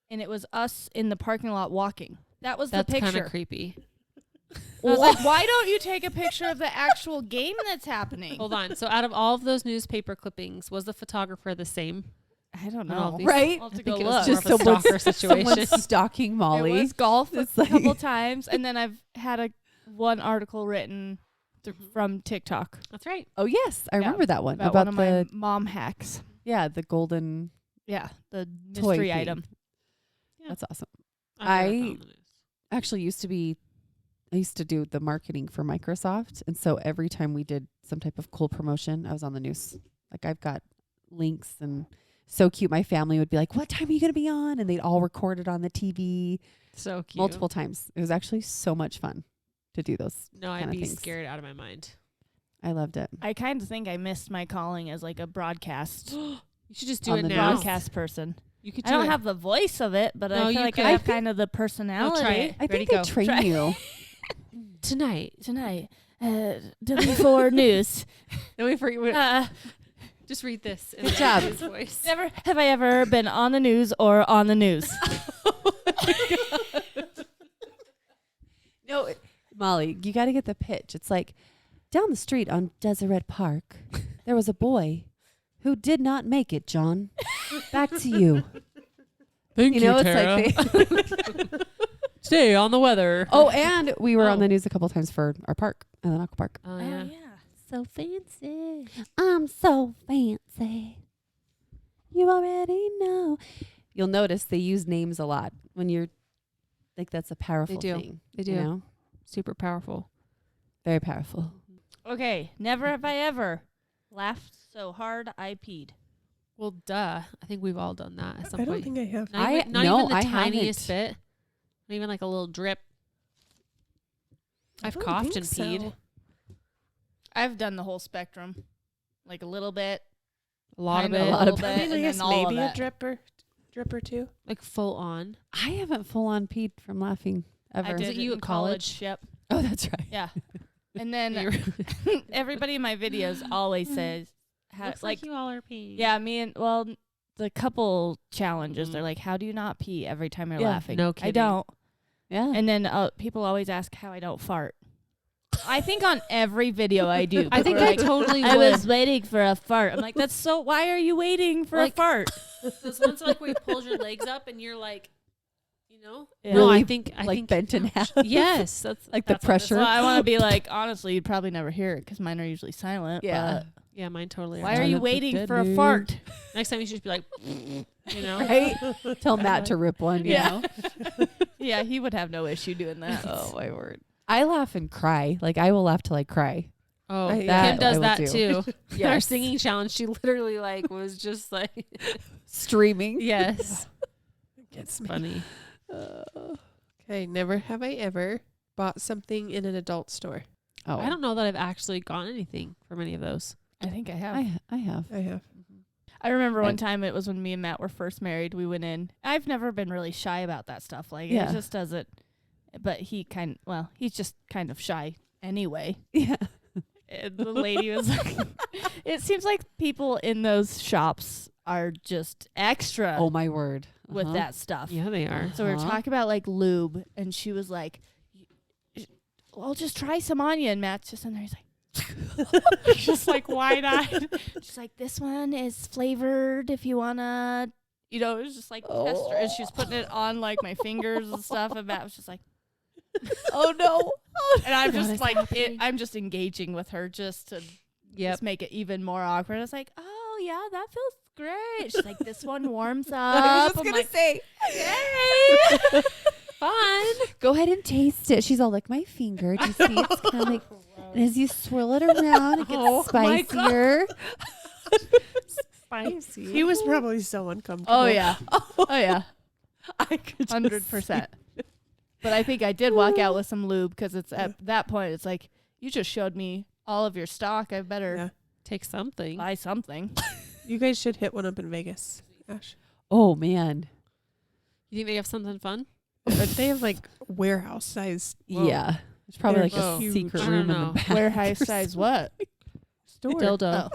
and it was us in the parking lot walking. That was
That's
the
kind
picture.
of creepy.
I was like, why don't you take a picture of the actual game that's happening?
Hold on. So out of all of those newspaper clippings, was the photographer the same?
I don't
on all
know.
these?
Right?
I'll have to
I
go
think it
look.
was
Just
more of a
someone's-
stalker situation.
Someone's stalking Molly.
It was golf
It's
a
like-
couple times, and then I've had one article written from TikTok
That's right.
Oh yes, I
Yeah,
remember that one
about
about
one of
the
my mom hacks.
the golden.
Yeah, the
Toy
mystery
thing.
item.
Yeah.
That's awesome.
I've never
I-
found the news.
Actually, I used to do the marketing for Microsoft, and so every time we did some type of cool promotion, I was on the news. Like I've got links, and so cute. My family would be like, "What time are you going to be on?" And they'd all record it on the TV
So cute.
multiple times. It was actually so much fun to do those.
No, I'd
kinda
be
things.
scared out of my mind.
I loved it.
I kind of think I missed my calling as like a broadcast
You should just do
On
it
the
now.
broadcast person.
You could
I
do
don't
it.
have the voice of it, but
No,
I feel
you
like
could.
I
I
have
think-
kind of the
No,
personality.
try it.
I
Ready,
think they
go.
train
Try.
you.
Tonight.
Tonight, W4 News.
Then we forget.
Uh,
Just read this in
Good
the
job.
news voice.
never have I ever been on the news or on the news.
No, Molly, you got to get the pitch. It's like down the street on Deseret Park, there was a boy who did not make it. John, back to you.
Thank
You know, it's like they.
Stay on the weather.
Oh, and we were on
Oh.
the news a couple times for our park, Island Aqua Park.
Oh, yeah.
So fancy. I'm so fancy. You already know. You'll notice they use names a lot when you're like that's a powerful
do.
thing.
They do.
You know?
Super powerful.
Very powerful.
Okay, never have I ever laughed so hard I peed.
Well, duh. I think we've all done that at some
I don't
point.
think I have.
Not even, not
no,
even the
I
tiniest
haven't.
bit. Not even like a little drip.
I
I've
don't
coughed
think
and
so.
peed.
I've done the whole spectrum, like a little bit,
A lot of
kinda
it.
lot of
little
I
bit,
mean, I
and
guess
then all of
maybe a
it.
drip or two.
Like full on.
I haven't full on peed from laughing ever.
I
Was
did
it you
in
at college?
Yep.
Oh, that's right.
Yeah. And then
You're-
everybody in my videos always says,
Looks like you all are peeing.
yeah, the couple challenges, they're like, how do you not pee every time you're
Yeah,
laughing?
no
I
kidding.
don't.
Yeah.
And then people always ask how I don't fart. I think on every video I do.
I think
people are
I
like,
totally
I
would.
was waiting for a fart. I'm like, that's so, why are you waiting for
Like-
a fart?
Those ones like where you pull your legs up and you're like, you know?
Yeah.
No, I
Really,
think I
like
think
bent in half.
Yes, that's
Like the
that's what this-
pressure.
Well, I want to be like, honestly, you'd probably never hear it because mine are usually silent.
Yeah.
Yeah, mine totally.
But why
are.
are
Trying
you
to
waiting
pretend
for a
new.
fart?
Next time you should just be like, you know?
Right? Tell Matt to rip one, you
Yeah.
know?
Yeah, he would have no issue doing that.
Oh, my word. I laugh and cry. Like, I will laugh till I cry.
Oh,
I-
Kim
that I
does
will
that
do.
too. Our
Yes.
singing challenge, she literally like was just like,
Streaming.
yes,
Gets me.
funny.
Okay, never have I ever bought something in an adult store.
Oh,
I don't know that I've actually gotten anything from any of those.
I think I have.
I have.
I have.
I remember one
And-
time it was when me and Matt were first married. We went in. I've never been really shy about that stuff. Like
Yeah.
it just doesn't. But he's just kind of shy anyway.
Yeah.
And the lady was like, "It seems like people in those shops are just extra
Oh, my word.
with
Uh-huh.
that stuff."
Yeah, they are.
So we were
Uh-huh.
talking about like lube, and she was like, "Well, just try some on you." And Matt's just in there. He's like, just like wide eyed. She's like, "This one is flavored if you wanna." You know, it was just like tester, and she was putting it on like my fingers and stuff. And Matt was just like,
Oh, no.
and I'm
What
just
is
like,
happening?
I'm just engaging with her just to just make it even more awkward. I was like, "Oh yeah, that feels great." She's like, "This one warms up."
I was just
I'm
going to
like,
say,
"Yay!"
Fun.
go ahead and taste it. She's all like, my finger. Do you see it's kind of like, and as you swirl it around, it gets
Oh, my God.
spicier.
Spicy.
He was probably so uncomfortable.
Oh yeah, oh yeah.
I could
100%. But I think I did walk out with some lube because it's at that point, it's like, you just showed me all of your stock. I better
Yeah.
Take something.
buy something.
You guys should hit one up in Vegas. Ash.
Oh, man.
You think they have something fun?
But they have like warehouse sized
Yeah. There's probably like
They're
a
huge.
secret
I
room
don't
in the
know.
back.
Warehouse size what?
store.
Dildo.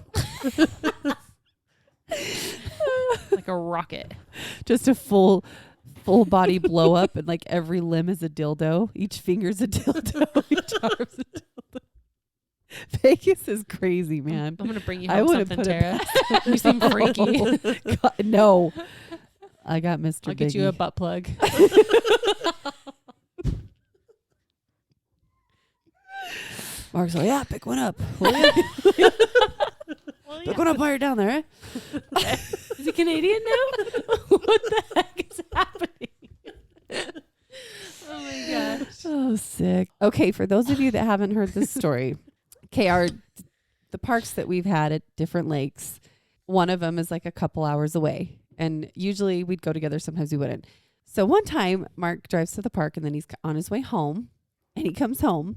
Like a rocket.
Just a full body blow up, and like every limb is a dildo. Each finger's a dildo. Each arm's a dildo. Vegas is crazy, man.
I'm gonna bring you
I
home
wouldn't
something,
put it
Tara. You seem freaky.
God, no. I got Mr.
I'll get you a
Biggie.
butt plug.
Mark's like, yeah, pick one up. Will you? Pick one up while you're down there. Eh?
Is he Canadian now? What the heck is happening? Oh my gosh.
Oh, sick. Okay, for those of you that haven't heard this story, okay, the parks that we've had at different lakes, one of them is like a couple hours away. And usually we'd go together, sometimes we wouldn't. So one time Mark drives to the park and then he's on his way home, and he comes home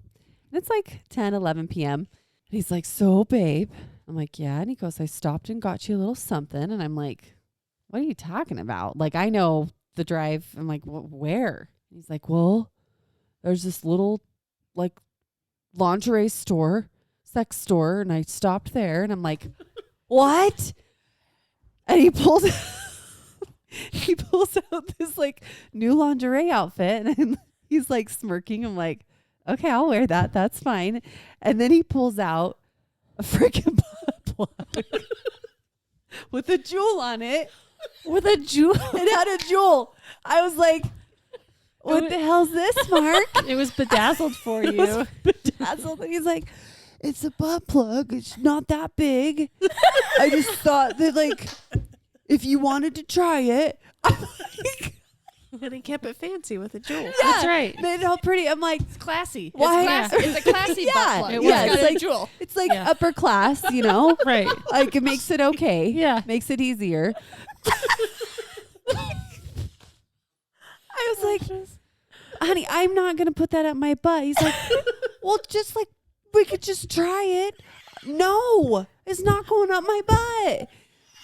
and it's like 10, 11 p.m. And he's like, so babe. I'm like, yeah. And he goes, I stopped and got you a little something. And I'm like, what are you talking about? Like, I know the drive. I'm like, where? He's like, well, there's this little like lingerie store, sex store. And I stopped there and I'm like, what? And he pulls out this like new lingerie outfit, and he's like smirking. I'm like, okay, I'll wear that. That's fine. And then he pulls out a freaking butt plug with a jewel on it.
With a jewel.
It had a jewel. I was like, what the hell's this, Mark?
It was bedazzled for
It was
you.
bedazzled. And he's like, it's a butt plug. It's not that big. I just thought that, like, if you wanted to try it, I'm like,
And he kept it fancy with a jewel.
yeah,
That's right.
made it all pretty. I'm like,
It's classy.
Why-
It's classy. It's a classy
Yeah,
butt plug.
it
It's
was.
got
It's
a
like-
jewel.
it's like
Yeah.
upper class, you know?
Right.
Like, it makes it okay.
Yeah.
Makes it easier. I was like, honey, I'm not going to put that up my butt. He's like, well, just like, we could just try it. No, it's not going up my butt.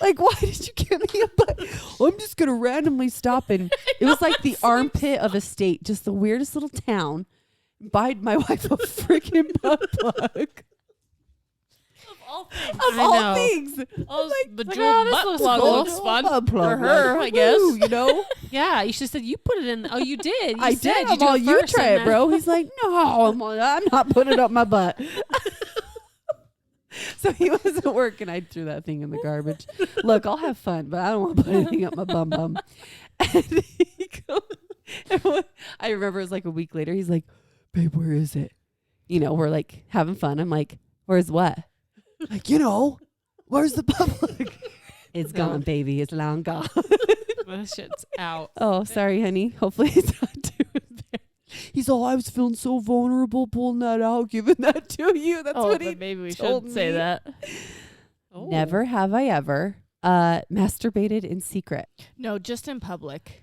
Like, why did you give me a butt? Well, I'm just going to randomly stop. And it was like the armpit of a state, just the weirdest little town. Buy my wife a freaking butt plug. Of
I
all
know.
things.
Oh, the
like,
jewel
oh, this
butt
looks
plug
cool.
looks fun.
Butt plug,
For her,
like,
I guess.
woo, you know?
Yeah, you should have said you put it in. Oh, you did. You
I
said
did.
You do
Well,
it
you
first
try
and
it,
then-
bro. He's like, no, I'm not putting it up my butt. So he wasn't working. I threw that thing in the garbage. Look, I'll have fun, but I don't want to put anything up my bum bum. And he goes, I remember it was like a week later. He's like, babe, where is it? You know, we're like having fun. I'm like, where's what? Like, you know, where's the public? It's gone, baby. It's long gone.
That shit's out.
Oh, sorry, honey. Hopefully it's not too there. He's all, I was feeling so vulnerable pulling that out, giving that to you. That's what he
maybe we
told
should say
me.
that.
Oh.
Never have I ever masturbated in secret.
No, just in public.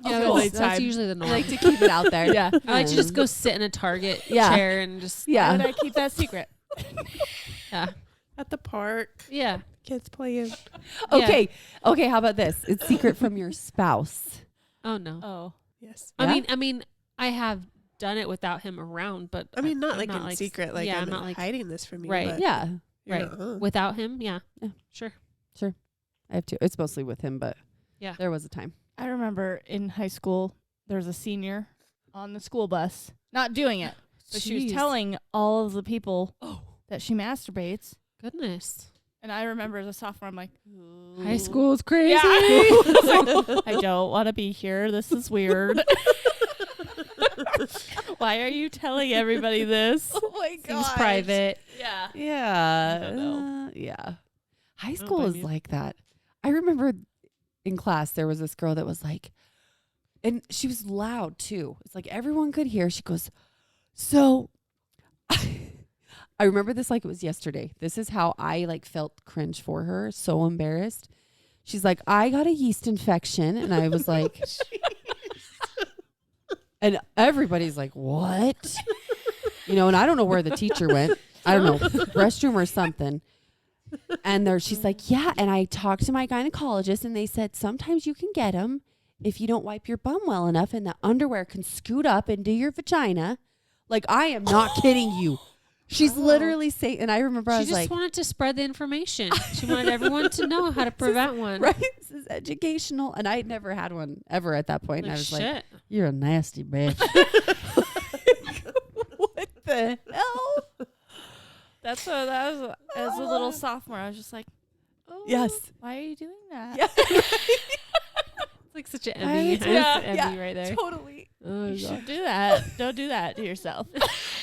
Yeah,
the only
that's
time.
usually the norm.
I like to keep it out there.
Yeah.
I like to just go sit in a Target
Yeah.
chair and just
Why would
Yeah.
I keep that secret?
At the park,
yeah.
kids playing.
Okay. Okay. How about this? It's secret from your spouse.
Oh no.
Oh.
Yes.
Yeah?
I mean, I have done it without him around, but
I mean, not
I'm
like in secret. Like,
yeah,
I'm
I'm not
not
like
hiding this from you.
Right.
But
Yeah.
you're
right.
not, huh?
without him. Yeah.
Yeah.
Sure.
I have to. It's mostly with him, but
Yeah.
there was a time.
I remember in high school, there was a senior on the school bus, not doing it, but she was
Jeez.
telling all of the people that she masturbates.
Goodness.
And I remember as a sophomore, I'm like,
High school is crazy.
yeah. I was like, I don't want to be here. This is weird. Why are you telling everybody this?
Oh my
Seems private.
Yeah.
Yeah.
I don't know.
Yeah. High
don't
school
blame
is
you.
like that. I remember in class there was this girl that was like, and she was loud too. It's like everyone could hear. She goes, so I remember this like it was yesterday. This is how I like felt cringe for her. So embarrassed. She's like, I got a yeast infection. And I was like, and everybody's like, what? You know, and I don't know where the teacher went. I don't know, restroom or something. And she's like, yeah. And I talked to my gynecologist and they said, sometimes you can get them if you don't wipe your bum well enough and the underwear can scoot up into your vagina. Like, I am not kidding you. She's literally saying, and I remember I
She
was
just
like,
wanted to spread the information. She wanted everyone to know how to prevent one.
right? This is educational. And I had never had one ever at that point. And I was like,
shit.
you're a nasty bitch. What the hell?
That's what that was. As a little sophomore, I was just like, oh,
Yes.
why are you doing that?
Yeah.
It's like such an Emmy.
Yeah,
Emmy right there.
Totally.
Oh,
You
God.
should do that. Don't do that to yourself.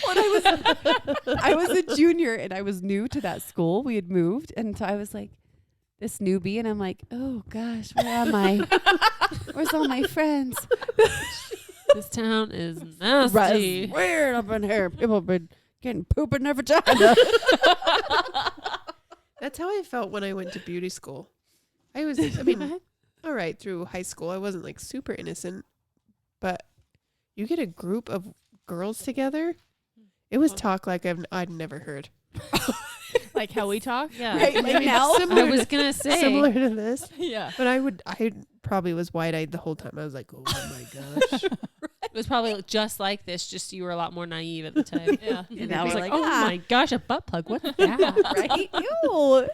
When I was a junior and I was new to that school. We had moved, and so I was like this newbie, and I'm like, oh gosh, where am I? Where's all my friends?
This town is nasty.
It's weird up in here. People have been getting poop in their vagina.
That's how I felt when I went to beauty school. I mean, all right, through high school, I wasn't like super innocent, but you get a group of girls together. It was talk like I'd never heard.
Like how we talk.
Yeah.
Right, like
Maybe
now?
similar
I was
to-
gonna say.
similar to this,
Yeah.
but I probably was wide-eyed the whole time. I was like, oh my gosh.
It was probably just like this. Just you were a lot more naive at the time.
Yeah.
And
And
now
I was
we're
like,
like,
oh
ah.
my gosh, a butt plug. What's that?
Right? Ew.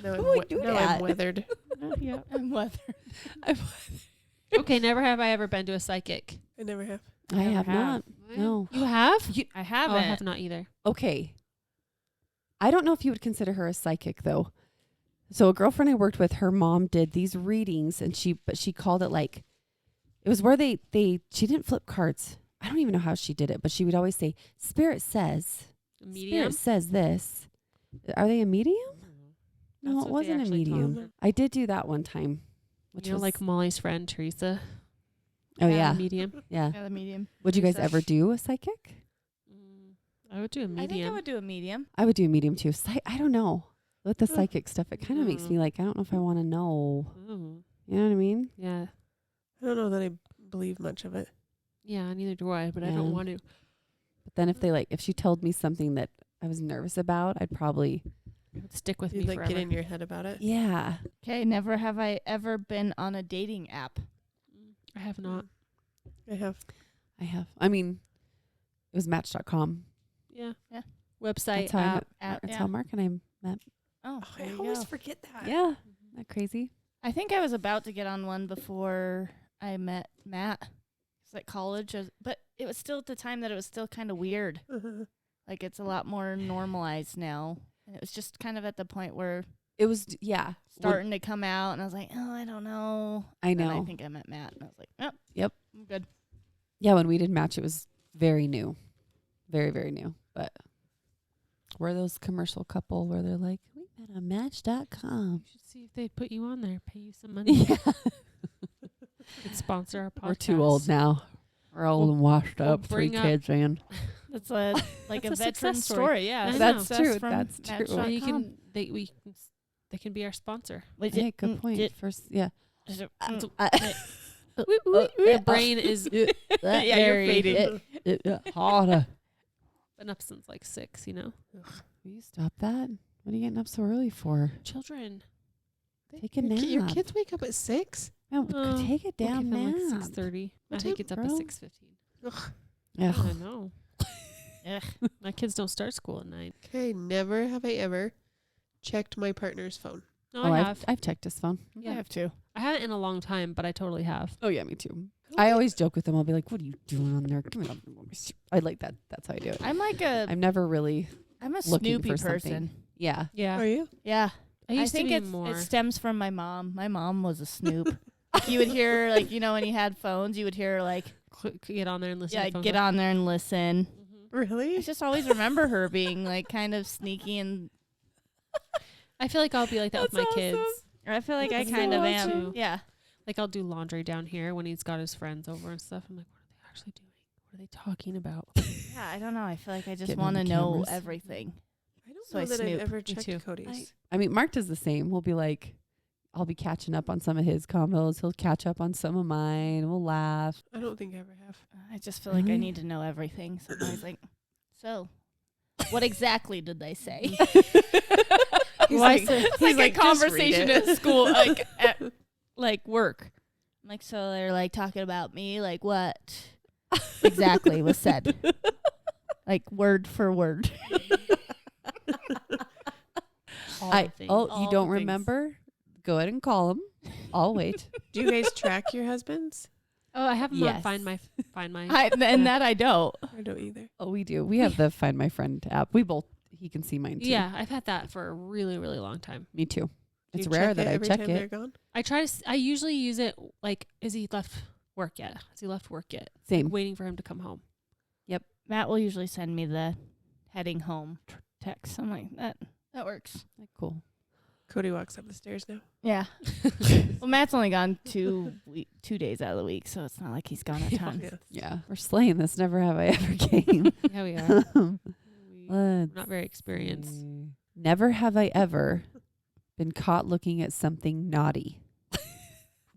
Now,
Who would do
now
that?
I'm weathered.
Yeah. I'm weathered.
Okay, never have I ever been to a psychic.
I never have.
I
Never
have
have.
not. No.
You have?
I haven't.
Oh, I have not either.
Okay. I don't know if you would consider her a psychic though. So a girlfriend I worked with, her mom did these readings, and she called it like, it was where she didn't flip cards. I don't even know how she did it, but she would always say, Spirit says,
A medium?
Spirit says this. Are they a medium? No,
That's
it
what they
wasn't a
actually call
medium.
them.
I did do that one time. Which
You know,
was
like Molly's friend Teresa.
oh
Yeah,
yeah,
Medium.
yeah.
Yeah, the medium.
Would you guys
Teresa.
ever do a psychic?
I would do a
I think I
medium.
would do a medium.
I would do a medium too. I don't know. With the
Huh.
psychic stuff, it kind of makes me like, I don't know if I want to know.
Oh,
You know what I mean?
yeah.
I don't know that I believe much of it.
Yeah, neither do I, but I
Yeah.
don't want to.
But then if she told me something that I was nervous about, I'd probably,
It would stick with
You'd
me
like
forever.
get in your head about it.
yeah.
Okay, never have I ever been on a dating app.
I have not.
I have.
I have. I mean, it was Match.com.
Yeah.
Yeah.
Website,
That's how,
app.
that's
yeah.
how Mark and I met.
Oh,
I
there you
always
go.
forget that.
Yeah. Isn't that crazy?
I think I was about to get on one before I met Matt. It's like college, but it was still at the time that it was still kind of weird. Like it's a lot more normalized now. And it was just kind of at the point where
It was, yeah.
starting to come out, and I was like, oh, I don't know.
I
And then
know.
I think I met Matt, and I was like, oh,
Yep.
I'm good.
Yeah, when we did Match, it was very new. Very, very new. But we're those commercial couple where they're like, we met on Match.com.
You should see if they'd put you on there, pay you some money.
Yeah.
Could sponsor our podcast.
We're too old now. We're old and washed
we'll
up. 3
bring up-
kids in.
That's a like
That's
a
a
veteran
success
story. Yeah,
I know.
That's
Success
true.
from
That's true.
Match.com.
And you can, they can be our sponsor.
Wait,
Hey, good point.
did-
First, yeah.
Their brain is
yeah, you're
very-
fading.
Harder.
been up since like 6, you know.
Will you stop that? What are you getting up so early for?
Children.
Take a nap.
Your kids wake up at 6?
No,
Oh,
take a damn nap.
Like 6:30. I
What
think
time,
it's up
bro?
at 6:15.
Ugh.
Ugh.
I know.
Ugh.
My kids don't start school at 9.
Okay, never have I ever checked my partner's phone.
No,
Oh,
I have.
I've checked his phone.
I
Yeah.
have to.
I haven't in a long time, but I totally have.
Oh yeah, me too. I always joke with them. I'll be like, "What are you doing on there? Give me that. Let me see." I like that. That's how I do it.
I'm like a
I'm never really.
I'm a
looking
Snoopy
for something.
person.
Yeah.
Yeah.
Are you?
Yeah,
I used
think
to be
it's,
more.
it stems from my mom. My mom was a Snoop. You would hear like when you had phones, you would hear like
Get on there and listen
yeah,
to phone
get
calls.
on there and listen.
Mhm.
I
Really?
just always remember her being like kind of sneaky, and
I feel like I'll be like that with my
That's
kids.
awesome.
I feel like I
That's
kind
so
of am.
awesome.
Yeah,
Like I'll do laundry down here when he's got his friends over and stuff. I'm like, what are they actually doing? What are they talking about?
yeah. I don't know. I feel like I just
Getting on
want to
the
know
cameras.
everything.
I don't
So
know
I
that
snoop.
I've ever
Me
checked
too.
Cody's.
I mean, Mark does the same. We'll be like, I'll be catching up on some of his combos. He'll catch up on some of mine. We'll laugh.
I don't think I ever have.
I just feel like I
Really?
need to know everything. So I'm always like, so what exactly did they say?
He's
Why
like,
so-
he's
it's like,
like,
a
"Just read
conversation
it."
at school, like at like work. I'm like, so they're like talking about me, like what exactly was said, like word for word.
All
I
the things.
oh,
All
you
the
don't
things.
remember? Go ahead and call him. I'll wait.
Do you guys track your husbands?
Oh, I have them
Yes.
on Find My.
And that I don't.
I don't either.
Oh, we do. We have the Find My Friend app. We both. He can see mine too.
Yeah, I've had that for a really, really long time.
Me too.
Do
It's
you
rare
check
that
it
I
every
check
time they're
it.
gone?
I usually use it like, is he left work yet? Has he left work yet?
Same.
Waiting for him to come home.
Matt will usually send me the heading home text. I'm like, that works.
Cool.
Cody walks up the stairs now.
Yeah. Well, Matt's only gone 2 days out of the week, so it's not like he's gone a ton.
Yeah.
Yeah, we're slaying this. Never have I ever game.
Yeah, we are.
Let's
Not very experienced.
see. Never have I ever been caught looking at something naughty.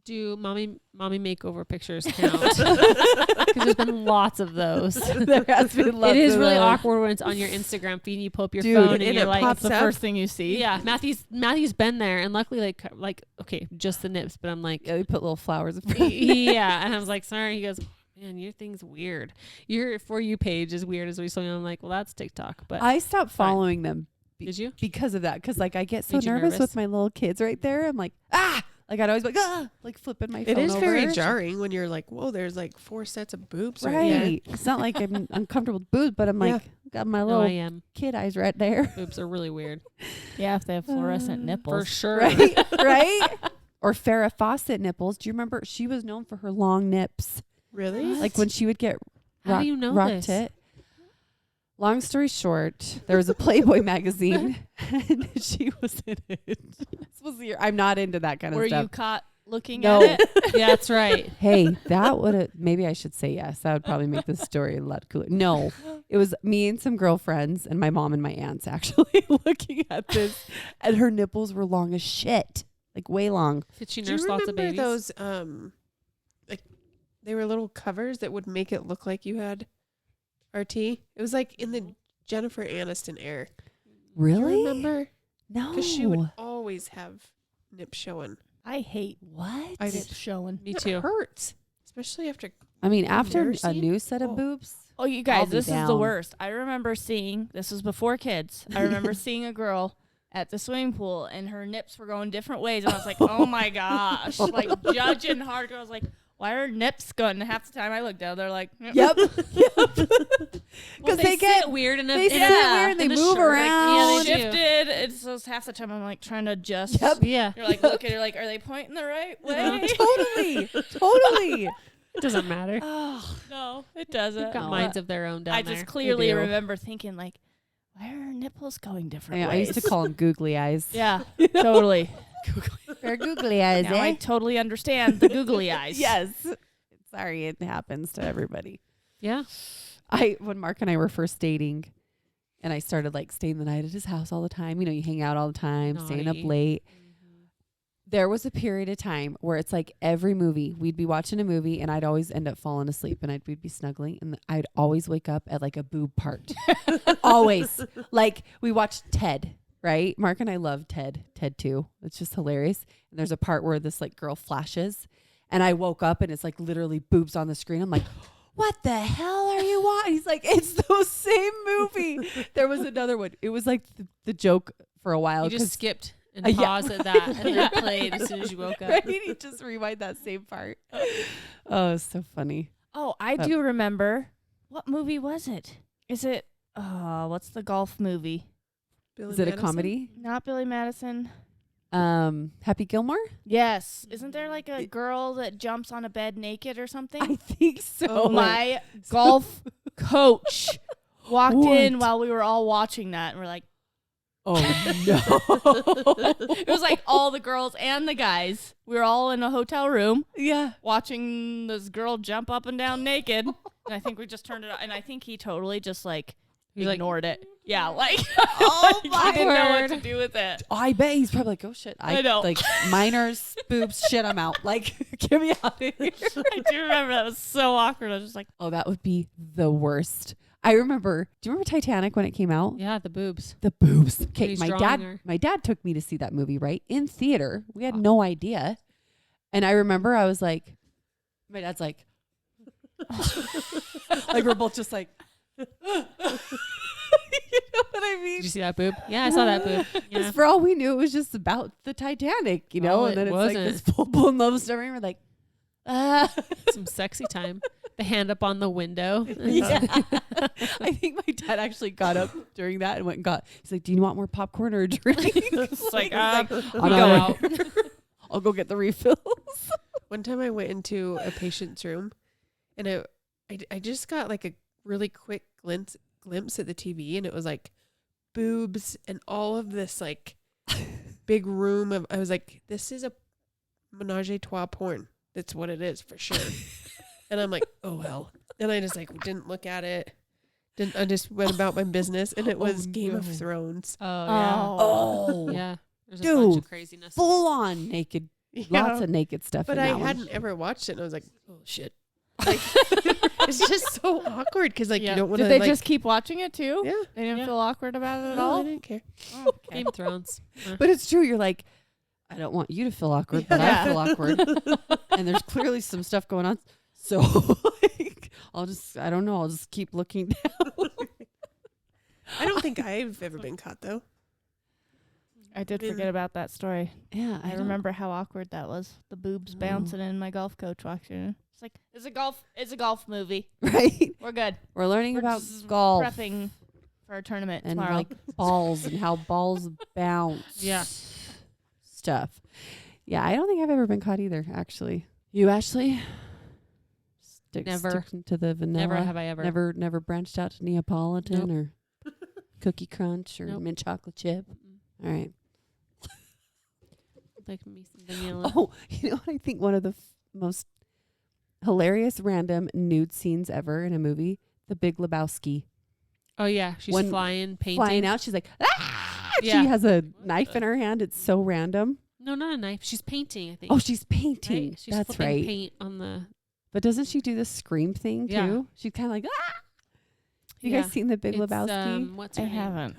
Do mommy makeover pictures count? Because there's been lots of those.
There has been lots
It is
of
really
those.
awkward when it's on your Instagram feed and you pull up your
Dude,
phone and
and
you're
it
like,
pops
That's the
up.
first thing you see.
yeah, Matthew's been there, and luckily like okay, just the nips, but I'm like,
Yeah, we put little flowers in front of
yeah, and I was like, sorry. He goes, man, your thing's weird. Your For You page is weird as we saw. I'm like, well, that's TikTok, but
I stopped
Fine.
following them
did you?
because of that. Because like I get so
Made you
nervous
nervous?
with my little kids right there. I'm like, like I'd always be like, like flipping my
It
phone
is
over.
very jarring when you're like, whoa, there's like 4 sets of boobs right there.
Right. It's not like I'm uncomfortable with boobs, but I'm like, got my
No,
little
I am.
kid eyes right there.
Boobs are really weird.
Yeah, if they have fluorescent
For
nipples.
sure.
Right? Right? Or Farrah Fawcett nipples. Do you remember? She was known for her long nips.
Really?
Like when she would get
How do you know
rock
this?
tit. Long story short, there was a Playboy magazine and she was in it. This was the year. I'm not into that kind of
Were
stuff.
you caught looking
No.
at it?
Yeah, that's right.
Hey, that would have, maybe I should say yes. That would probably make the story a lot cooler. No, it was me and some girlfriends and my mom and my aunts actually looking at this, and her nipples were long as shit, like way long.
Did she
Do you
nurse lots of
remember
babies?
those like they were little covers that would make it look like you had RT? It was like in the Jennifer Aniston era.
Really?
You remember?
No.
Because she would always have nips showing.
I hate
What?
I
it showing.
Me
It
too.
hurts, especially after.
I mean, after
never
a
seen?
new set of
Oh.
boobs.
Oh, you
I'll
guys,
be
this is the
down.
worst. I remember seeing, this was before kids. I remember seeing a girl at the swimming pool and her nips were going different ways. And I was like, oh my gosh. Like judging hardcore. I was like, why are her nips going? And half the time I looked down, they're like,
Yep.
Because
they get-
sit weird and
They sit
Yeah.
weird and they
in the
move
shirt,
around.
yeah,
they
they do.
shifted. It's so half the time I'm like trying to adjust.
Yep.
Yeah,
You're like, look at her, like, are they pointing the right way?
Totally. Totally.
it doesn't matter.
Oh, no, it doesn't.
They've got
No.
minds of their own down
I
there.
just clearly
do.
remember thinking, like, why are her nipples going different
Yeah, I
ways?
used to call them googly eyes.
Yeah, totally.
They're googly eyes,
Now I totally understand the googly eyes.
Yes. Sorry, it happens to everybody.
Yeah.
When Mark and I were first dating and I started like staying the night at his house all the time, you know, you hang out all the time, staying up
Naughty.
late. There was a period of time where it's like every movie, we'd be watching a movie and I'd always end up falling asleep and we'd be snuggling and I'd always wake up at like a boob part. Always. Like we watched Ted, right? Mark and I love Ted 2. It's just hilarious. And there's a part where this like girl flashes and I woke up and it's like literally boobs on the screen. I'm like, what the hell are you watching? He's like, it's the same movie. There was another one. It was like the joke for a while.
You
'cause-
just skipped and
Yeah.
paused at that and then it played as soon as you woke up.
right? He just rewind that same part. Oh, it's so funny.
Oh, I do remember. What movie was it? Is it? What's the golf movie?
Billy
Is it a
Madison?
comedy?
Not Billy Madison.
Happy Gilmore?
Yes. Isn't there like a girl that jumps on a bed naked or something?
I think so.
Oh,
My golf coach walked in
What?
while we were all watching that, and we're like,
Oh no.
it was like all the girls and the guys. We were all in a hotel room
Yeah.
watching this girl jump up and down naked. And I think we just turned it on. And I think he totally just like
He's like,
ignored it. Yeah, like,
Oh
like,
my
he didn't know what
word.
to do with it.
I bet he's probably like, oh shit.
I know.
Like minors, boobs, shit, I'm out. Like, get me out of here.
I do remember that was so awkward. I was just like,
Oh, that would be the worst. I remember. Do you remember Titanic when it came out?
Yeah, the boobs.
The boobs. Okay,
he's
my
drawing
dad.
her.
My dad took me to see that movie, right, in theater. We had no idea, and I remember I was like, my dad's like, like we're both just like, you know what I mean?
Did you see that boob? Yeah, I saw that boob.
Because
Yeah.
for all we knew, it was just about the Titanic, you know,
Oh,
and then
it
it's like this full blown love story. And we're like,
Some sexy time. The hand up on the window.
yeah. I think my dad actually got up during that and went and got. He's like, "Do you want more popcorn or a drink?"
It's like,
I'm
go
going.
out.
I'll go get the refills.
One time I went into a patient's room, and I just got like a really quick glimpse at the TV, and it was like boobs and all of this like big room of. I was like, this is a menage a trois porn. That's what it is for sure. And I'm like, oh well. And I just like didn't look at it. I just went about my business, and it was Game of
no.
Thrones.
Oh, yeah.
Oh,
Yeah. There's a bunch
Dude,
of craziness.
full on naked. Lots of naked stuff.
But
in
I
that one.
hadn't ever watched it, and I was like, oh shit. Like, it's just so awkward because like
Yeah.
you don't want to.
Did they
like,
just keep watching it too?
Yeah.
They didn't
Yeah.
feel awkward about it at
No, I
all?
didn't care.
Oh, okay.
Game of Thrones.
But it's true. You're like, I don't want you to feel awkward, but I
Yeah.
feel awkward. And there's clearly some stuff going on. So like, I'll just keep looking down.
I don't think I've ever been caught though.
I did forget about that story.
Yeah,
I remember how awkward that was. The boobs
No.
bouncing in my golf coach watching. It's like, it's a golf movie.
Right?
We're good.
We're learning
We're
about
just
golf
prepping for our tournament
and
tomorrow.
like balls and how balls bounce.
Yeah.
Stuff. Yeah, I don't think I've ever been caught either, actually. You, Ashley?
Never.
Sticking to the vanilla.
Never have I ever.
Never branched out to Neapolitan or Cookie Crunch or
Nope.
mint chocolate chip. All right.
Like me some vanilla.
Oh, you know what I think one of the most hilarious random nude scenes ever in a movie? The Big Lebowski.
Oh, yeah. She's
When
flying, painting.
Flying out, she's like, ah!
Yeah.
She has a knife in her hand. It's so random.
No, not a knife. She's painting, I think.
Oh, she's painting.
right? She's
That's
flipping
right.
paint on the...
But doesn't she do the scream thing too?
Yeah.
She's kind of like, ah! You
Yeah.
guys seen The Big
It's,
Lebowski?
what's
I
her name?
haven't.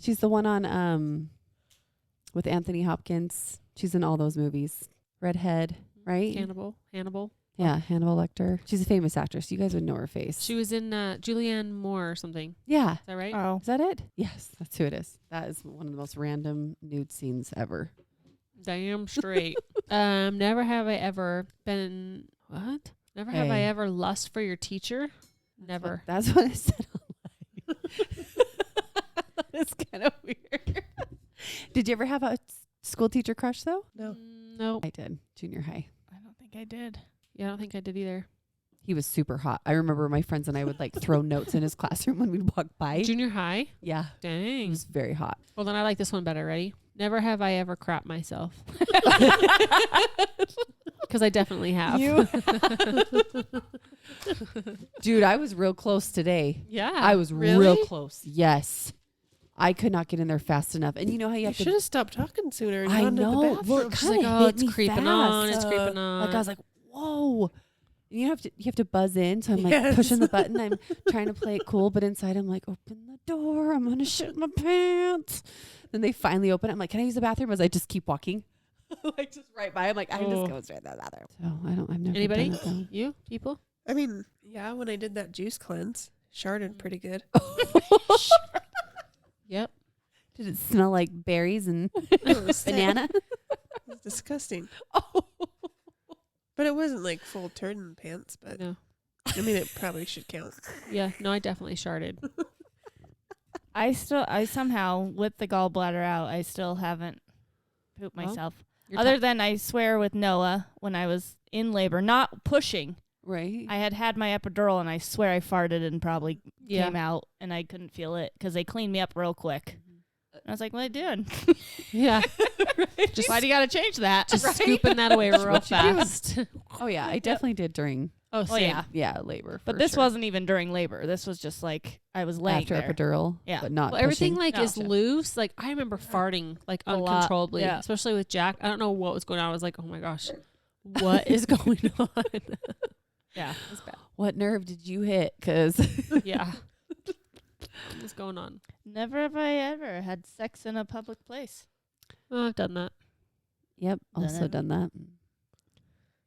She's the one on with Anthony Hopkins. She's in all those movies. Redhead, right?
Hannibal.
Yeah, Hannibal Lecter. She's a famous actress. You guys would know her face.
She was in Julianne Moore or something.
Yeah.
Is that right?
Oh.
Is that it? Yes, that's who it is. That is one of the most random nude scenes ever.
Damn straight. Never have I ever been... What? Never have I
Hey.
ever lust for your teacher. Never.
That's what I said online. It's kind of weird. Did you ever have a school teacher crush though?
No.
No.
I did. Junior high.
I don't think I did.
Yeah, I don't think I did either.
He was super hot. I remember my friends and I would like throw notes in his classroom when we'd walk by.
Junior high?
Yeah. He
Dang.
was very hot.
Well, then I like this one better. Ready? Never have I ever crapped myself. Because I definitely have.
Dude, I was real close today.
Yeah.
I was real
Really?
close. Yes. I could not get in there fast enough. And you know how you
You
have
should
to
have stopped talking sooner. And
I
gone to the
know. Well,
bathroom.
it
She's
kinda
like, oh,
hit
it's
me
creeping
fast.
on. It's creeping on.
Like I was like, whoa. And you have to buzz in. So I'm like
Yes.
pushing the button. I'm trying to play it cool, but inside I'm like, open the door. I'm gonna shit my pants. Then they finally open it. I'm like, can I use the bathroom? As I just keep walking. Like just right by. I'm like, I'm
Oh.
just going straight to the bathroom. So I've never
Anybody?
done it though.
You? People?
I mean, yeah, when I did that juice cleanse, sharded pretty good.
Yep.
Did it smell like berries and
It was sick.
banana?
It was disgusting.
Oh.
But it wasn't like full turd in the pants, but
No.
I mean, it probably should count.
Yeah. No, I definitely sharded.
I somehow, with the gallbladder out, I still haven't pooped
Well,
myself.
You're
Other than I swear with Noah when I was in labor, not pushing.
Right.
I had my epidural and I swear I farted and probably
Yeah.
came out and I couldn't feel it because they cleaned me up real quick. And I was like, what are you doing?
Yeah.
Just why do you got to change that?
Just scooping that away real
what you do.
fast.
Oh yeah, I definitely did during
Oh,
Well, yeah.
labor.
But
for
this
sure.
wasn't even during labor. This was just like I was laying
after
there.
epidural.
Yeah.
but not
Well, everything
pushing.
like
No.
is loose. Like I remember farting like
A lot.
uncontrollably,
Yeah.
especially with Jack. I don't know what was going on. I was like, oh my gosh, what is going on?
Yeah, it was bad.
What nerve did you hit? Because
Yeah. What's going on?
Never have I ever had sex in a public place.
Oh, I've done that.
Yep. Also done that.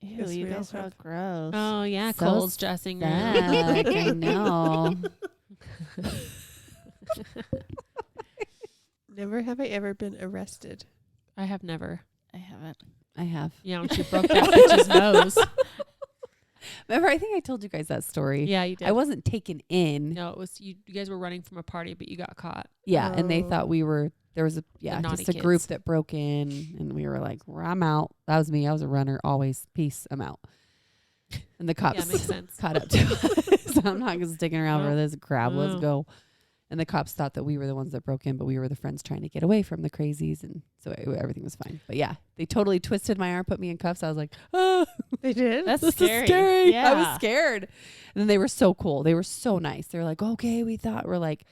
Ew,
Yes,
you
we all
guys are all
have.
gross.
Oh yeah,
So
Cole's dressing room.
Zack, I know.
Never have I ever been arrested.
I have never.
I haven't.
I have.
Yeah, when she broke that bitch's nose.
Remember, I think I told you guys that story.
Yeah, you did.
I wasn't taken in.
No, it was you. You guys were running from a party, but you got caught.
Yeah, and they
Oh.
thought we were. There was a
naughty
just a group
kids.
that broke in, and we were like, "I'm out." That was me. I was a runner. Always, peace. I'm out. And the cops
Yeah, makes sense.
caught up to us. I'm not just sticking around for
No.
this crap. Let's
No.
go. And the cops thought that we were the ones that broke in, but we were the friends trying to get away from the crazies, and so everything was fine. But yeah, they totally twisted my arm, put me in cuffs. I was like, "Oh,
They did?
That's
this
scary.
is scary."
Yeah.
I was scared. And then they were so cool. They were so nice. They were like, "Okay, we thought." We're like,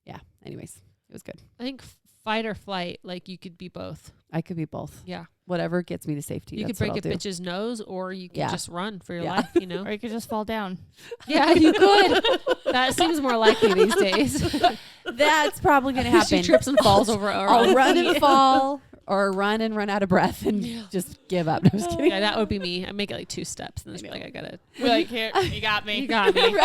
yeah. Anyways, it was good.
I think fight or flight, like you could be both.
I could be both.
Yeah,
Whatever gets me to safety.
you could
that's what
break a
I'll do.
bitch's nose, or you could
Yeah.
just run for your
Yeah.
life. You know.
Or you could just fall down.
Yeah, you could. That seems more likely these days.
That's probably going to
She
happen.
trips and falls over.
I'll run and fall, or run and run out of breath and just give up. No, I'm just kidding.
Yeah, that would be me. I make it like 2 steps, and then just be like, I got it.
We're like, here, you got me.
You got me.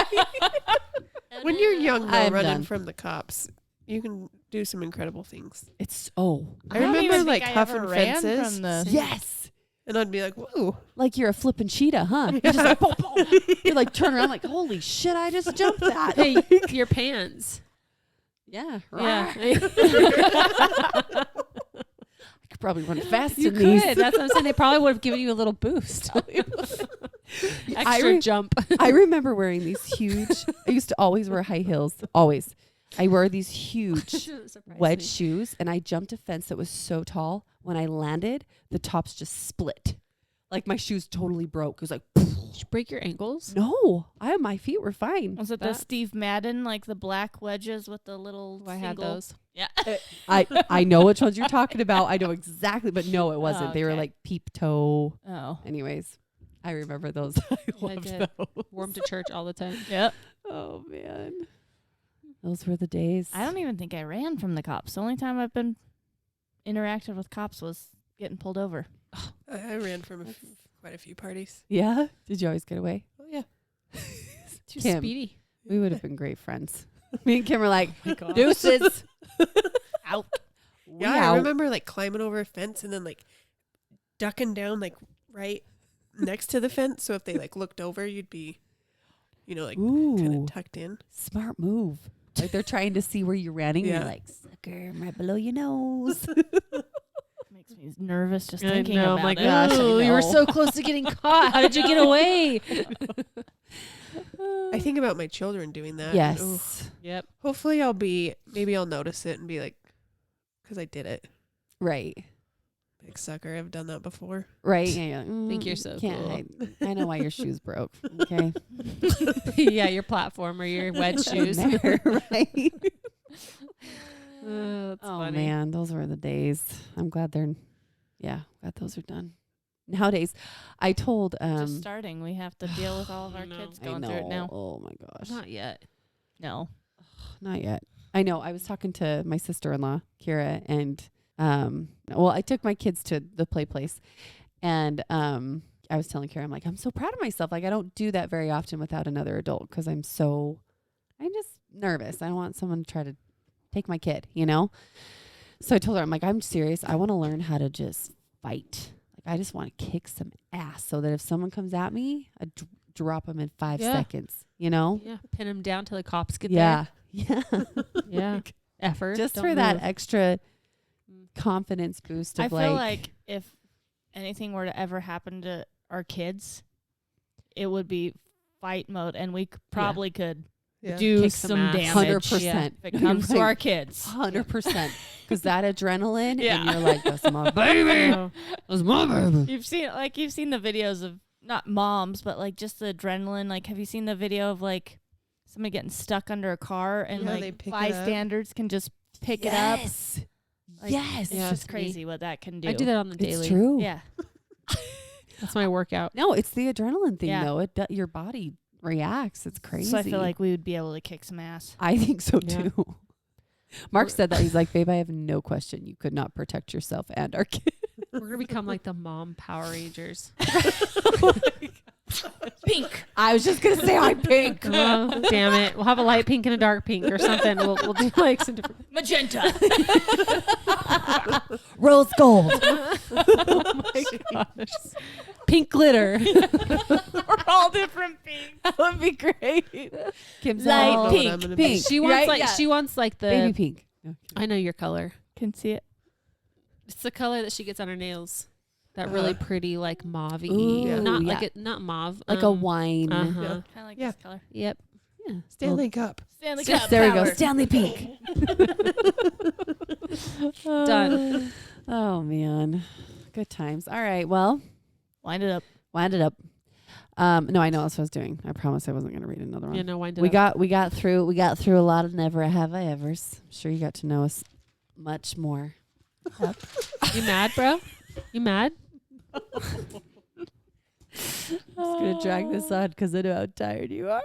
When you're young, though,
I'm
running
done.
from the cops, you can do some incredible things.
It's
I
don't
remember
even
like
think I ever
huffing
ran
fences,
from the-
yes,
and I'd be like, "Whoa!"
like you're a flipping cheetah, huh? You're just like, boom, boom. You're like turn around, like holy shit, I just jumped that.
Hey, your pants.
yeah,
Yeah.
I could probably run fast
You
in these.
could. That's what I'm saying. They probably would have given you a little boost. Extra jump.
I remember wearing these huge. I used to always wear high heels. Always, I wore these huge wedge shoes, and I jumped a fence that was so tall. When I landed, the tops just split. Like my shoes totally broke. It was like,
Did you break your ankles?
no, my feet were fine.
Was it the
That-
Steve Madden, like the black wedges with the little
I had
single-
those.
Yeah.
I know which ones you're talking about. I know exactly, but no, it wasn't. They were
okay.
like peep toe.
Oh.
Anyways, I remember those. I loved
did.
those.
Wore 'em to church all the time.
Yep.
Oh man, those were the days.
I don't even think I ran from the cops. The only time I've been interacted with cops was getting pulled over.
I ran from quite a few parties.
Yeah. Did you always get away?
Oh yeah.
Too
Kim.
speedy.
We would have been great friends. Me and Kim were like,
Oh my God.
deuces.
Out.
We
Yeah, I
out.
remember like climbing over a fence and then like ducking down like right next to the fence. So if they like looked over, you'd be, like kind
Ooh,
of tucked in.
smart move. Like they're trying to see where you're running.
Yeah.
You're like, sucker, I'm right below your nose.
Makes me nervous just
I
thinking
know,
about
my
it.
gosh,
I
you were
know.
so close to getting caught. How did you get away?
I think about my children doing that. and,
Yes.
ooh,
Yep.
hopefully maybe I'll notice it and be like, because I did it.
Right.
Big sucker. I've done that before.
Right. Yeah, yeah.
Think you're so
can't
cool.
hide. I know why your shoes broke. Okay.
Yeah, your platform or your wedge shoes.
There, right.
That's
Oh
funny.
man, those were the days. I'm glad glad those are done. Nowadays, I told
Just starting. We have to deal with all of
I
our
know.
kids
I
going
know.
through it now.
Oh my gosh.
Not yet.
No.
Not yet. I know. I was talking to my sister-in-law, Kira, and I took my kids to the play place, and I was telling Kira, I'm like, I'm so proud of myself. Like I don't do that very often without another adult because I'm just nervous. I don't want someone to try to take my kid, So I told her, I'm like, I'm serious. I want to learn how to just fight. Like I just want to kick some ass so that if someone comes at me, I drop them in 5
Yeah.
seconds.
Yeah. Pin them down till the cops get
Yeah. Yeah.
there. Yeah. Effort.
Just
Don't
for that
move.
extra confidence boost of
I feel like if anything were to ever happen to our kids, it would be fight mode, and we probably could
Yeah.
do
Kick some
some
ass.
damage.
100%.
Yeah, if it comes to
Right.
our kids.
100%. Because that adrenaline,
Yeah.
and you're like, that's my baby.
Oh.
That's my baby.
You've seen the videos of not moms, but like just the adrenaline. Like, have you seen the video of like somebody getting stuck under a car and
Yeah, they
like
pick it up.
bystanders can just pick it up?
Yes.
Like,
Yes.
It's
Yeah,
just
it's me.
crazy what that can do.
I do that on the daily.
It's true.
Yeah.
That's my workout.
No, it's the adrenaline thing,
Yeah.
though. Your body reacts. It's crazy.
So I feel like we would be able to kick some ass.
I think so
Yeah.
too. Mark said that. He's like, babe, I have no question. You could not protect yourself and our kid.
We're gonna become like the mom Power Rangers.
Pink.
I was just gonna say I'm pink.
Oh, damn it! We'll have a light pink and a dark pink or something. We'll do like some different.
Magenta.
Rose gold.
Oh my gosh! Pink glitter.
We're all different pinks.
That would be great. Kim's
Light
all
pink.
I'm gonna
pink.
She wants
Right?
like
Yeah.
she wants like the.
baby pink. No,
I know your color.
Can see it.
It's the color that she gets on her nails. That really pretty like mauve-y.
Ooh,
Not
yeah.
like it. Not mauve.
like a wine.
Uh-huh.
Yeah.
Kind of like
Yeah.
this color.
Yep.
Yeah.
Stanley Cup.
Stanley
Well,
Cup.
there we go.
power.
Stanley pink.
Done.
Oh man. Good times. All right. Well,
Wind it up.
wind it up. No, I know that's what I was doing. I promised I wasn't going to read another one.
Yeah. No, wind it
we
up.
got through a lot of never have I ever's. I'm sure you got to know us much more.
You mad, bro? You mad?
Just gonna drag this on because I know how tired you are.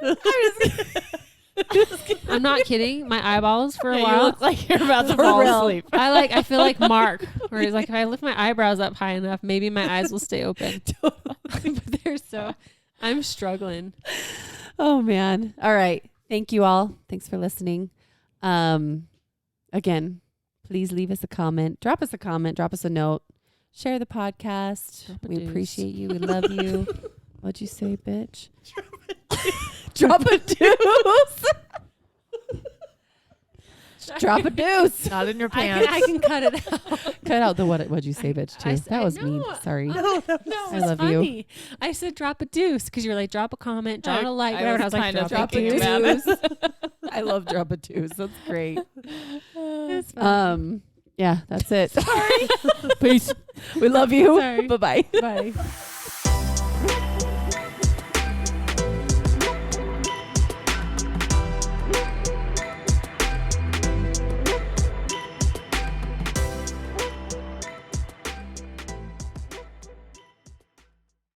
I'm not kidding. My eyeballs for a
You
while.
look like you're about to
For
fall
real.
asleep.
I feel like Mark, where he's like, if I lift my eyebrows up high enough, maybe my eyes will stay open. But they're so. I'm struggling.
Oh man. All right. Thank you all. Thanks for listening. Again, please leave us a comment. Drop us a comment. Drop us a note. Share the podcast.
Drop a
We
deuce.
appreciate you. We love you. What'd you say, bitch? Drop a deuce. Drop a deuce.
Not in your pants.
I can cut it out.
Cut out the what'd you say, bitch, too.
I
That was
know.
mean. Sorry.
No,
I
it's
love you.
funny. I said drop a deuce because you were like, drop a comment, drop a like,
I
whatever. And I
was
was like,
kind of
drop a
thinking
deuce.
about it.
I love drop a deuce. That's great.
It's fine.
Yeah, that's it.
Peace.
We love you.
Sorry.
Bye-bye.
Bye.